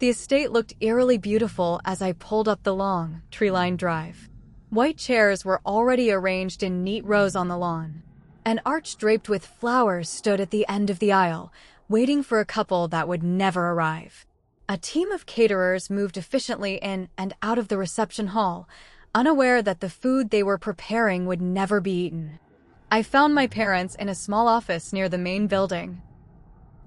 The estate looked eerily beautiful as I pulled up the long, tree-lined drive. White chairs were already arranged in neat rows on the lawn. An arch draped with flowers stood at the end of the aisle, waiting for a couple that would never arrive. A team of caterers moved efficiently in and out of the reception hall, unaware that the food they were preparing would never be eaten. I found my parents in a small office near the main building.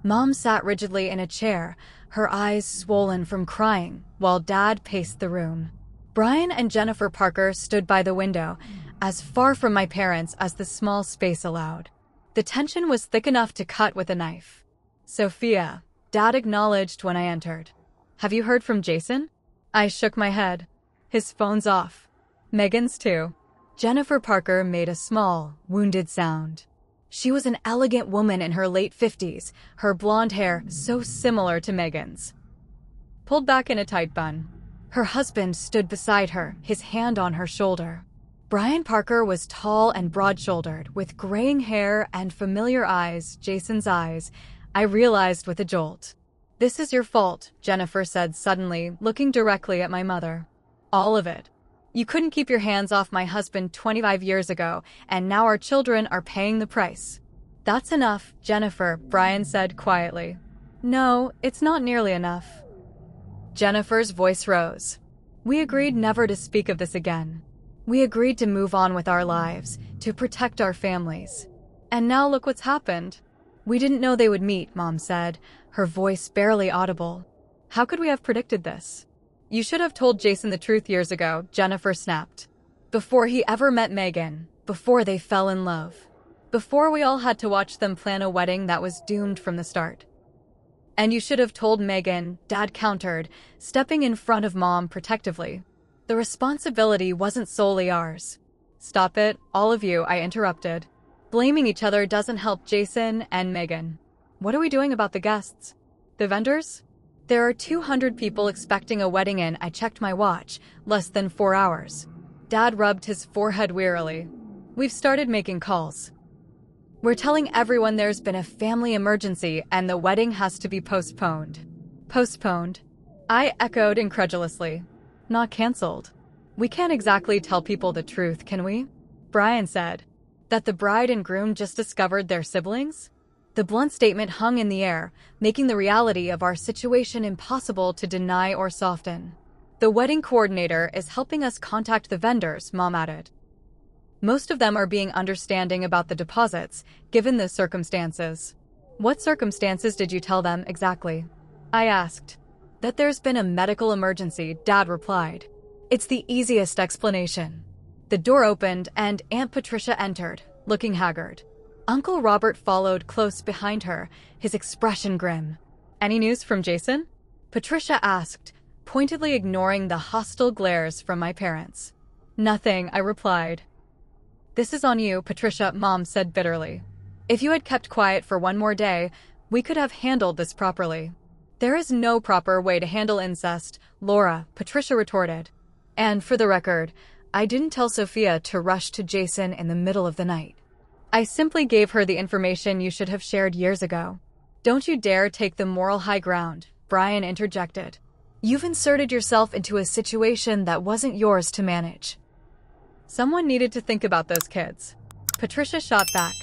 Mom sat rigidly in a chair, her eyes swollen from crying, while Dad paced the room. Brian and Jennifer Parker stood by the window, as far from my parents as the small space allowed. The tension was thick enough to cut with a knife. "Sophia," Dad acknowledged when I entered. "Have you heard from Jason?" I shook my head. "His phone's off. Megan's too." Jennifer Parker made a small, wounded sound. She was an elegant woman in her late 50s, her blonde hair so similar to Megan's, pulled back in a tight bun. Her husband stood beside her, his hand on her shoulder. Brian Parker was tall and broad-shouldered, with graying hair and familiar eyes, Jason's eyes, I realized with a jolt. "This is your fault," Jennifer said suddenly, looking directly at my mother. "All of it. You couldn't keep your hands off my husband 25 years ago, and now our children are paying the price." "That's enough, Jennifer," Brian said quietly. "No, it's not nearly enough." Jennifer's voice rose. "We agreed never to speak of this again. We agreed to move on with our lives, to protect our families. And now look what's happened." "We didn't know they would meet," Mom said, her voice barely audible. "How could we have predicted this?" "You should have told Jason the truth years ago," Jennifer snapped. "Before he ever met Megan, before they fell in love, before we all had to watch them plan a wedding that was doomed from the start." "And you should have told Megan," Dad countered, stepping in front of Mom protectively. "The responsibility wasn't solely ours." "Stop it, all of you," I interrupted. "Blaming each other doesn't help Jason and Megan. What are we doing about the guests? The vendors? There are 200 people expecting a wedding in." I checked my watch, less than 4 hours. Dad rubbed his forehead wearily. "We've started making calls. We're telling everyone there's been a family emergency and the wedding has to be postponed." "Postponed?" I echoed incredulously. "Not canceled." "We can't exactly tell people the truth, can we?" Brian said. "That the bride and groom just discovered their siblings?" The blunt statement hung in the air, making the reality of our situation impossible to deny or soften. "The wedding coordinator is helping us contact the vendors," Mom added. "Most of them are being understanding about the deposits, given the circumstances." "What circumstances did you tell them exactly?" I asked. "That there's been a medical emergency," Dad replied. "It's the easiest explanation." The door opened and Aunt Patricia entered, looking haggard. Uncle Robert followed close behind her, his expression grim. "Any news from Jason?" Patricia asked, pointedly ignoring the hostile glares from my parents. "Nothing," I replied. "This is on you, Patricia," Mom said bitterly. "If you had kept quiet for one more day, we could have handled this properly." "There is no proper way to handle incest, Laura," Patricia retorted. "And for the record, I didn't tell Sophia to rush to Jason in the middle of the night. I simply gave her the information you should have shared years ago. Don't you dare take the moral high ground, Brian interjected. You've inserted yourself into a situation that wasn't yours to manage. Someone needed to think about those kids. Patricia shot back.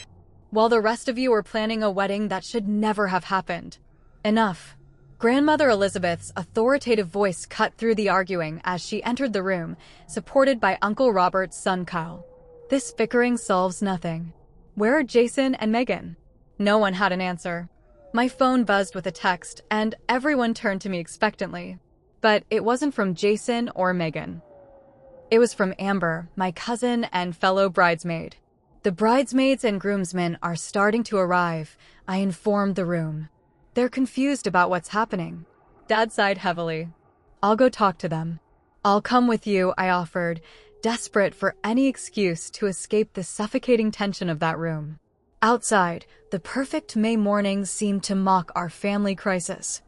While the rest of you were planning a wedding that should never have happened. Enough. Grandmother Elizabeth's authoritative voice cut through the arguing as she entered the room, supported by Uncle Robert's son Kyle. This bickering solves nothing. Where are Jason and Megan? No one had an answer. My phone buzzed with a text, and everyone turned to me expectantly. But it wasn't from Jason or Megan. It was from Amber, my cousin and fellow bridesmaid. The bridesmaids and groomsmen are starting to arrive, I informed the room. They're confused about what's happening. Dad sighed heavily. I'll go talk to them. I'll come with you, I offered, desperate for any excuse to escape the suffocating tension of that room. Outside, the perfect May morning seemed to mock our family crisis.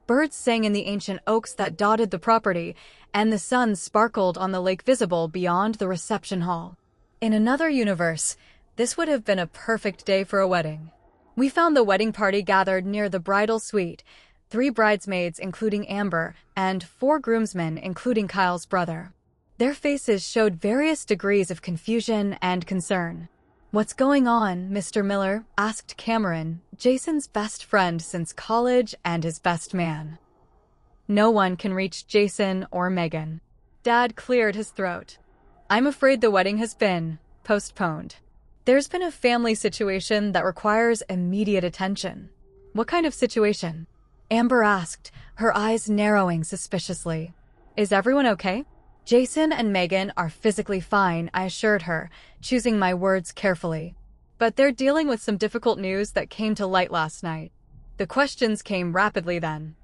Birds sang in the ancient oaks that dotted the property, and the sun sparkled on the lake visible beyond the reception hall. In another universe, this would have been a perfect day for a wedding. We found the wedding party gathered near the bridal suite, 3 bridesmaids including Amber, and 4 groomsmen including Kyle's brother. Their faces showed various degrees of confusion and concern. What's going on, Mr. Miller? Asked Cameron, Jason's best friend since college and his best man. No one can reach Jason or Megan. Dad cleared his throat. I'm afraid the wedding has been postponed. There's been a family situation that requires immediate attention. What kind of situation? Amber asked, her eyes narrowing suspiciously. Is everyone okay? Jason and Megan are physically fine, I assured her, choosing my words carefully. But they're dealing with some difficult news that came to light last night. The questions came rapidly then.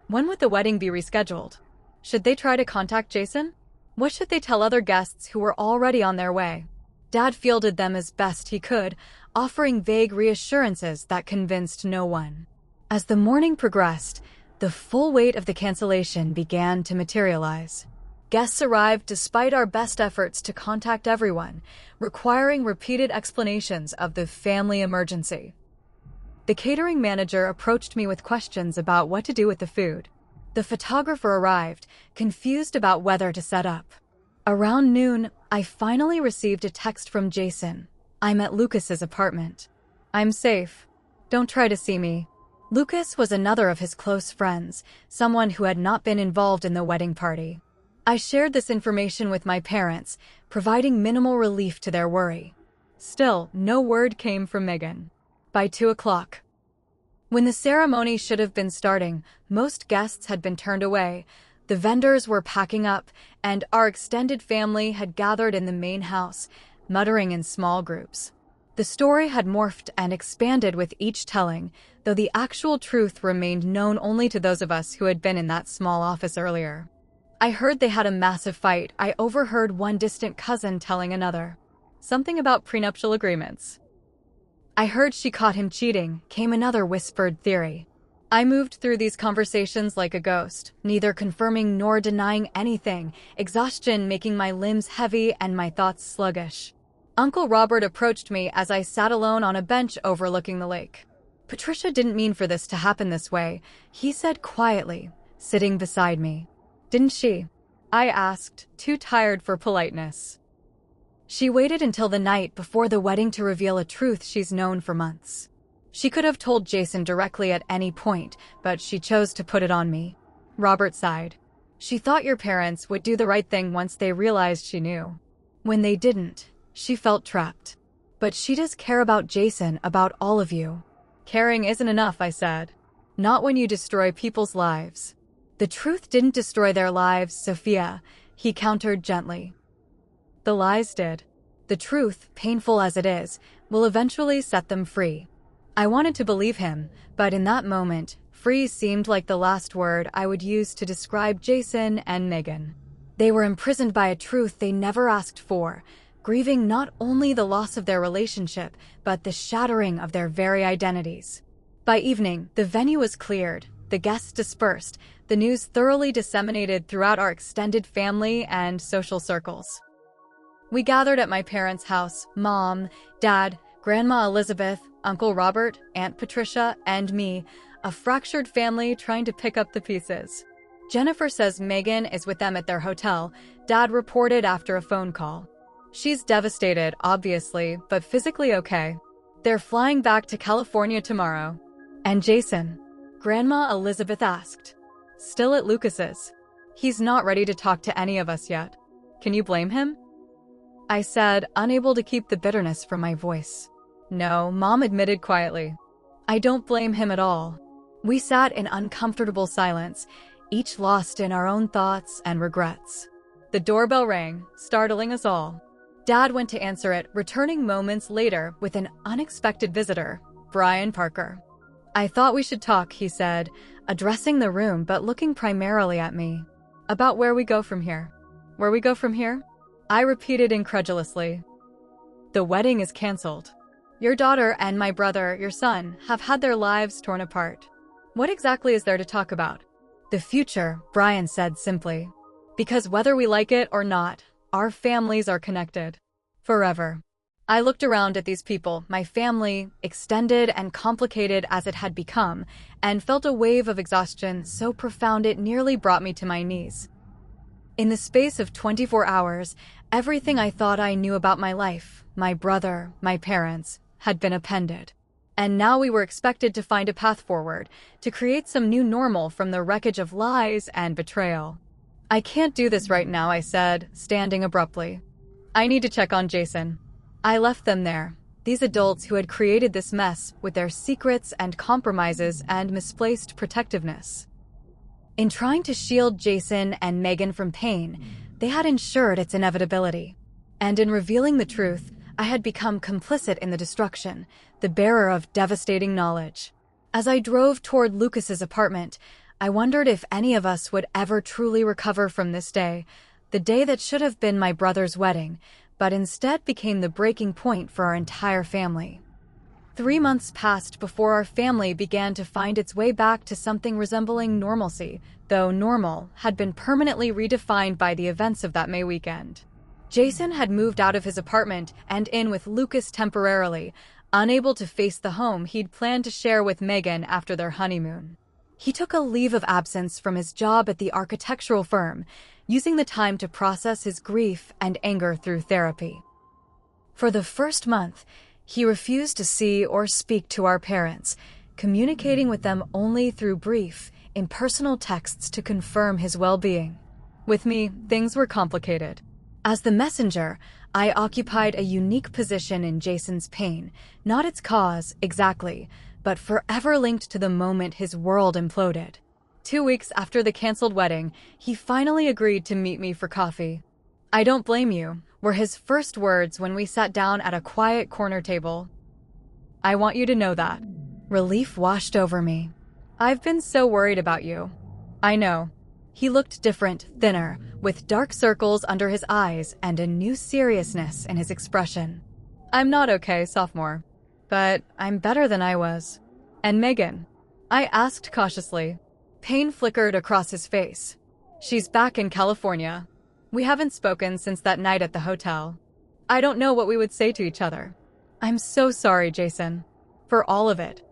When would the wedding be rescheduled? Should they try to contact Jason? What should they tell other guests who were already on their way? Dad fielded them as best he could, offering vague reassurances that convinced no one. As the morning progressed, the full weight of the cancellation began to materialize. Guests arrived despite our best efforts to contact everyone, requiring repeated explanations of the family emergency. The catering manager approached me with questions about what to do with the food. The photographer arrived, confused about whether to set up. Around noon, I finally received a text from Jason. I'm at Lucas's apartment. I'm safe. Don't try to see me. Lucas was another of his close friends, someone who had not been involved in the wedding party. I shared this information with my parents, providing minimal relief to their worry. Still, no word came from Megan. By 2 o'clock. When the ceremony should have been starting, most guests had been turned away, the vendors were packing up, and our extended family had gathered in the main house, muttering in small groups. The story had morphed and expanded with each telling, though the actual truth remained known only to those of us who had been in that small office earlier. I heard they had a massive fight. I overheard one distant cousin telling another. Something about prenuptial agreements. I heard she caught him cheating, came another whispered theory. I moved through these conversations like a ghost, neither confirming nor denying anything, exhaustion making my limbs heavy and my thoughts sluggish. Uncle Robert approached me as I sat alone on a bench overlooking the lake. Patricia didn't mean for this to happen this way, he said quietly, sitting beside me. Didn't she? I asked, too tired for politeness. She waited until the night before the wedding to reveal a truth she's known for months. She could have told Jason directly at any point, but she chose to put it on me. Robert sighed. She thought your parents would do the right thing once they realized she knew. When they didn't, she felt trapped. But she does care about Jason, about all of you. Caring isn't enough, I said. Not when you destroy people's lives. The truth didn't destroy their lives, Sophia, he countered gently. The lies did. The truth, painful as it is, will eventually set them free. I wanted to believe him, but in that moment, free seemed like the last word I would use to describe Jason and Megan. They were imprisoned by a truth they never asked for, grieving not only the loss of their relationship, but the shattering of their very identities. By evening, the venue was cleared, the guests dispersed, the news thoroughly disseminated throughout our extended family and social circles. We gathered at my parents' house: Mom, Dad, Grandma Elizabeth, Uncle Robert, Aunt Patricia, and me, a fractured family trying to pick up the pieces. Jennifer says Megan is with them at their hotel, Dad reported after a phone call. She's devastated, obviously, but physically okay. They're flying back to California tomorrow. And Jason? Grandma Elizabeth asked. Still at Lucas's. He's not ready to talk to any of us yet. Can you blame him? I said, unable to keep the bitterness from my voice. No, Mom admitted quietly. I don't blame him at all. We sat in uncomfortable silence, each lost in our own thoughts and regrets. The doorbell rang, startling us all. Dad went to answer it, returning moments later with an unexpected visitor, Brian Parker. I thought we should talk, he said, addressing the room but looking primarily at me. About where we go from here. Where we go from here? I repeated incredulously. The wedding is canceled. Your daughter and my brother, your son, have had their lives torn apart. What exactly is there to talk about? The future, Brian said simply. Because whether we like it or not, our families are connected. Forever. I looked around at these people, my family, extended and complicated as it had become, and felt a wave of exhaustion so profound it nearly brought me to my knees. In the space of 24 hours, everything I thought I knew about my life, my brother, my parents, had been upended. And now we were expected to find a path forward, to create some new normal from the wreckage of lies and betrayal. I can't do this right now, I said, standing abruptly. I need to check on Jason. I left them there, these adults who had created this mess with their secrets and compromises and misplaced protectiveness. In trying to shield Jason and Megan from pain, they had ensured its inevitability. And in revealing the truth, I had become complicit in the destruction, the bearer of devastating knowledge. As I drove toward Lucas's apartment, I wondered if any of us would ever truly recover from this day, the day that should have been my brother's wedding, but instead became the breaking point for our entire family. 3 months passed before our family began to find its way back to something resembling normalcy, though normal had been permanently redefined by the events of that May weekend. Jason had moved out of his apartment and in with Lucas temporarily, unable to face the home he'd planned to share with Megan after their honeymoon. He took a leave of absence from his job at the architectural firm, using the time to process his grief and anger through therapy. For the first month, he refused to see or speak to our parents, communicating with them only through brief, impersonal texts to confirm his well-being. With me, things were complicated. As the messenger, I occupied a unique position in Jason's pain, not its cause, exactly, but forever linked to the moment his world imploded. 2 weeks after the canceled wedding, he finally agreed to meet me for coffee. "I don't blame you," were his first words when we sat down at a quiet corner table. "I want you to know that." Relief washed over me. "I've been so worried about you." "I know." He looked different, thinner, with dark circles under his eyes and a new seriousness in his expression. "I'm not okay, sophomore. But I'm better than I was." "And Megan?" I asked cautiously. Pain flickered across his face. "She's back in California. We haven't spoken since that night at the hotel. I don't know what we would say to each other." "I'm so sorry, Jason. For all of it."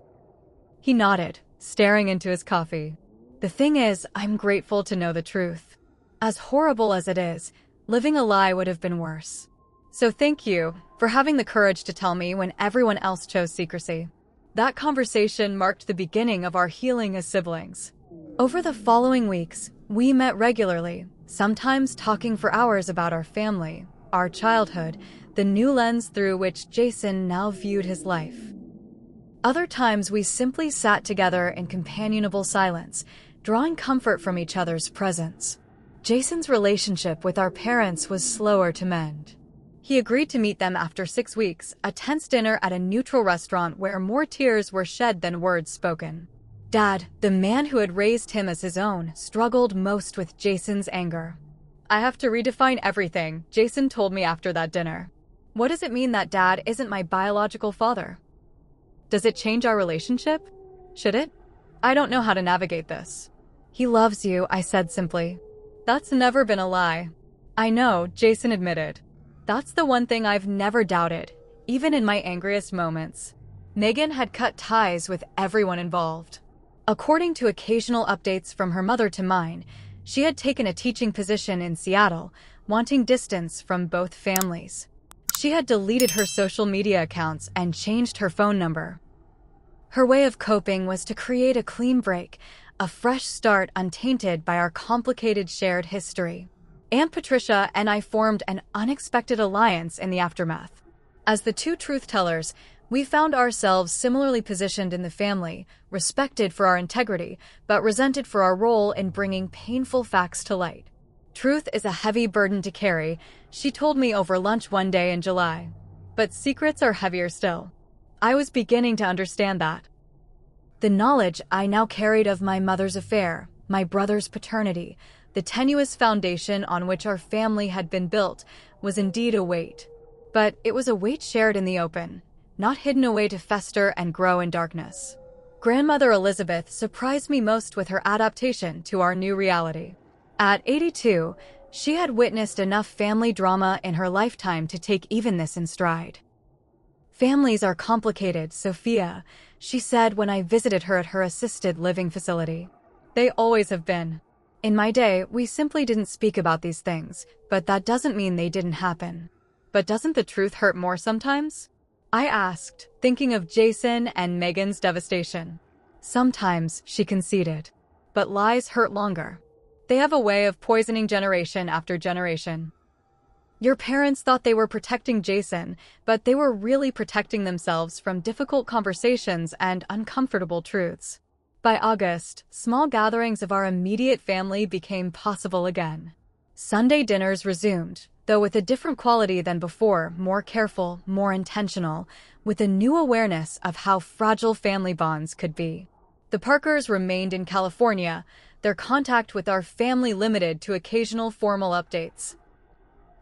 He nodded, staring into his coffee. "The thing is, I'm grateful to know the truth. As horrible as it is, living a lie would have been worse. So thank you for having the courage to tell me when everyone else chose secrecy." That conversation marked the beginning of our healing as siblings. Over the following weeks, we met regularly, sometimes talking for hours about our family, our childhood, the new lens through which Jason now viewed his life. Other times we simply sat together in companionable silence, drawing comfort from each other's presence. Jason's relationship with our parents was slower to mend. He agreed to meet them after 6 weeks, a tense dinner at a neutral restaurant where more tears were shed than words spoken. Dad, the man who had raised him as his own, struggled most with Jason's anger. "I have to redefine everything," Jason told me after that dinner. "What does it mean that Dad isn't my biological father? Does it change our relationship? Should it? I don't know how to navigate this." He loves you, I said simply. That's never been a lie. I know, Jason admitted. That's the one thing I've never doubted, even in my angriest moments. Megan had cut ties with everyone involved. According to occasional updates from her mother to mine, she had taken a teaching position in Seattle, wanting distance from both families. She had deleted her social media accounts and changed her phone number. Her way of coping was to create a clean break, a fresh start untainted by our complicated shared history. Aunt Patricia and I formed an unexpected alliance in the aftermath. As the two truth-tellers, we found ourselves similarly positioned in the family, respected for our integrity, but resented for our role in bringing painful facts to light. Truth is a heavy burden to carry, she told me over lunch one day in July. But secrets are heavier still. I was beginning to understand that. The knowledge I now carried of my mother's affair, my brother's paternity, the tenuous foundation on which our family had been built, was indeed a weight. But it was a weight shared in the open, not hidden away to fester and grow in darkness. Grandmother Elizabeth surprised me most with her adaptation to our new reality. At 82, she had witnessed enough family drama in her lifetime to take even this in stride. Families are complicated, Sophia, she said when I visited her at her assisted living facility. They always have been. In my day, we simply didn't speak about these things, but that doesn't mean they didn't happen. But doesn't the truth hurt more sometimes? I asked, thinking of Jason and Megan's devastation. Sometimes, she conceded. But lies hurt longer. They have a way of poisoning generation after generation. Your parents thought they were protecting Jason, but they were really protecting themselves from difficult conversations and uncomfortable truths. By August, small gatherings of our immediate family became possible again. Sunday dinners resumed, though with a different quality than before, more careful, more intentional, with a new awareness of how fragile family bonds could be. The Parkers remained in California, their contact with our family limited to occasional formal updates.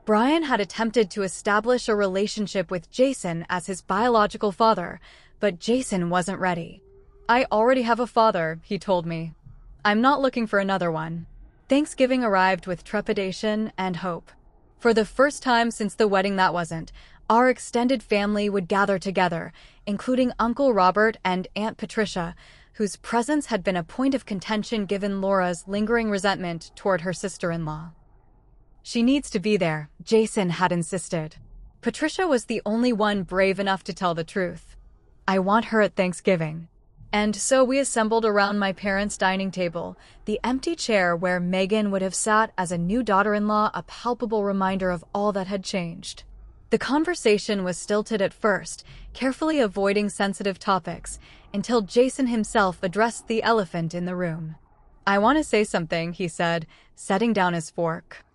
Brian had attempted to establish a relationship with Jason as his biological father, but Jason wasn't ready. I already have a father, he told me. I'm not looking for another one. Thanksgiving arrived with trepidation and hope. For the first time since the wedding that wasn't, our extended family would gather together, including Uncle Robert and Aunt Patricia, whose presence had been a point of contention given Laura's lingering resentment toward her sister-in-law. She needs to be there, Jason had insisted. Patricia was the only one brave enough to tell the truth. I want her at Thanksgiving. And so we assembled around my parents' dining table, the empty chair where Megan would have sat as a new daughter-in-law, a palpable reminder of all that had changed. The conversation was stilted at first, carefully avoiding sensitive topics, until Jason himself addressed the elephant in the room. I want to say something, he said, setting down his fork.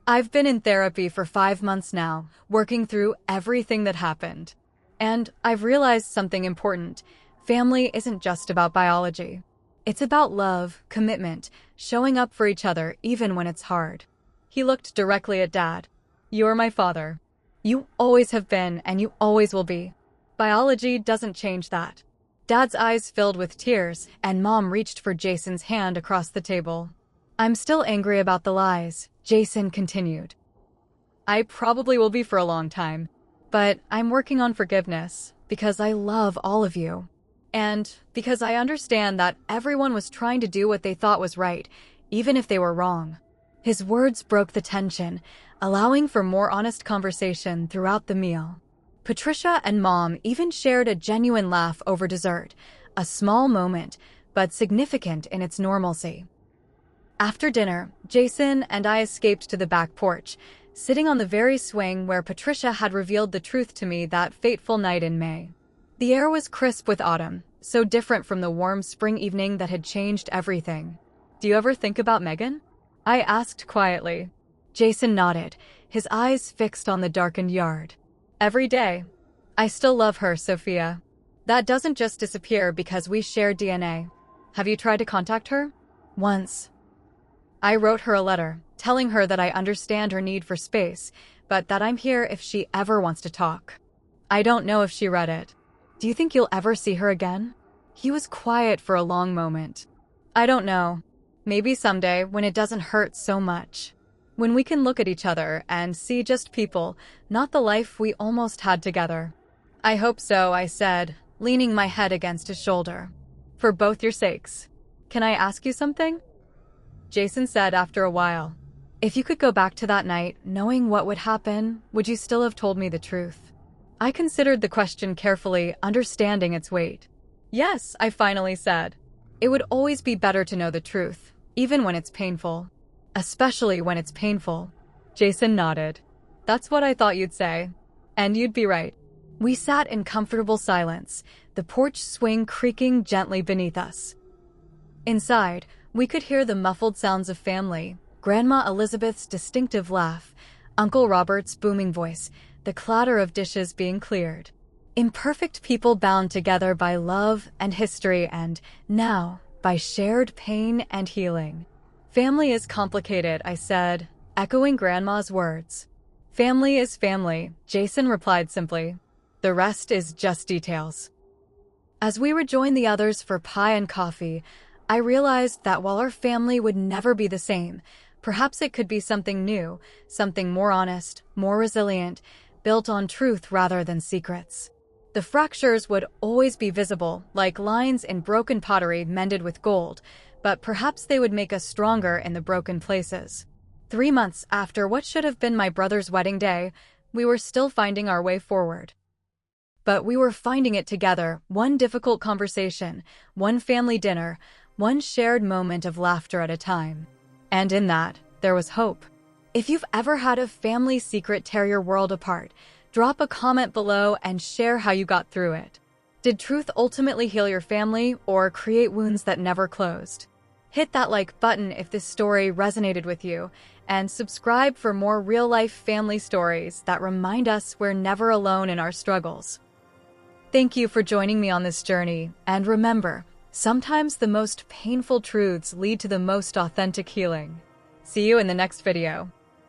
I've been in therapy for 5 months now, working through everything that happened. And I've realized something important. Family isn't just about biology. It's about love, commitment, showing up for each other even when it's hard. He looked directly at Dad. You're my father. You always have been, and you always will be. Biology doesn't change that. Dad's eyes filled with tears, and Mom reached for Jason's hand across the table. I'm still angry about the lies, Jason continued. I probably will be for a long time, but I'm working on forgiveness because I love all of you. And because I understand that everyone was trying to do what they thought was right, even if they were wrong. His words broke the tension, allowing for more honest conversation throughout the meal. Patricia and Mom even shared a genuine laugh over dessert, a small moment, but significant in its normalcy. After dinner, Jason and I escaped to the back porch, sitting on the very swing where Patricia had revealed the truth to me that fateful night in May. The air was crisp with autumn, so different from the warm spring evening that had changed everything. Do you ever think about Megan? I asked quietly. Jason nodded, his eyes fixed on the darkened yard. Every day. I still love her, Sophia. That doesn't just disappear because we share DNA. Have you tried to contact her? Once. I wrote her a letter, telling her that I understand her need for space, but that I'm here if she ever wants to talk. I don't know if she read it. Do you think you'll ever see her again? He was quiet for a long moment. I don't know. Maybe someday when it doesn't hurt so much. When we can look at each other and see just people, not the life we almost had together. I hope so, I said, leaning my head against his shoulder. For both your sakes. Can I ask you something? Jason said after a while. If you could go back to that night, knowing what would happen, would you still have told me the truth? I considered the question carefully, understanding its weight. Yes, I finally said. It would always be better to know the truth, even when it's painful. Especially when it's painful. Jason nodded. That's what I thought you'd say. And you'd be right. We sat in comfortable silence, the porch swing creaking gently beneath us. Inside, we could hear the muffled sounds of family, Grandma Elizabeth's distinctive laugh, Uncle Robert's booming voice, the clatter of dishes being cleared. Imperfect people bound together by love and history and, now, by shared pain and healing. Family is complicated, I said, echoing Grandma's words. Family is family, Jason replied simply. The rest is just details. As we rejoined the others for pie and coffee, I realized that while our family would never be the same, perhaps it could be something new, something more honest, more resilient, built on truth rather than secrets. The fractures would always be visible, like lines in broken pottery mended with gold, but perhaps they would make us stronger in the broken places. 3 months after what should have been my brother's wedding day, we were still finding our way forward. But we were finding it together, one difficult conversation, one family dinner, one shared moment of laughter at a time. And in that, there was hope. If you've ever had a family secret tear your world apart, drop a comment below and share how you got through it. Did truth ultimately heal your family or create wounds that never closed? Hit that like button if this story resonated with you, and subscribe for more real-life family stories that remind us we're never alone in our struggles. Thank you for joining me on this journey, and remember, sometimes the most painful truths lead to the most authentic healing. See you in the next video.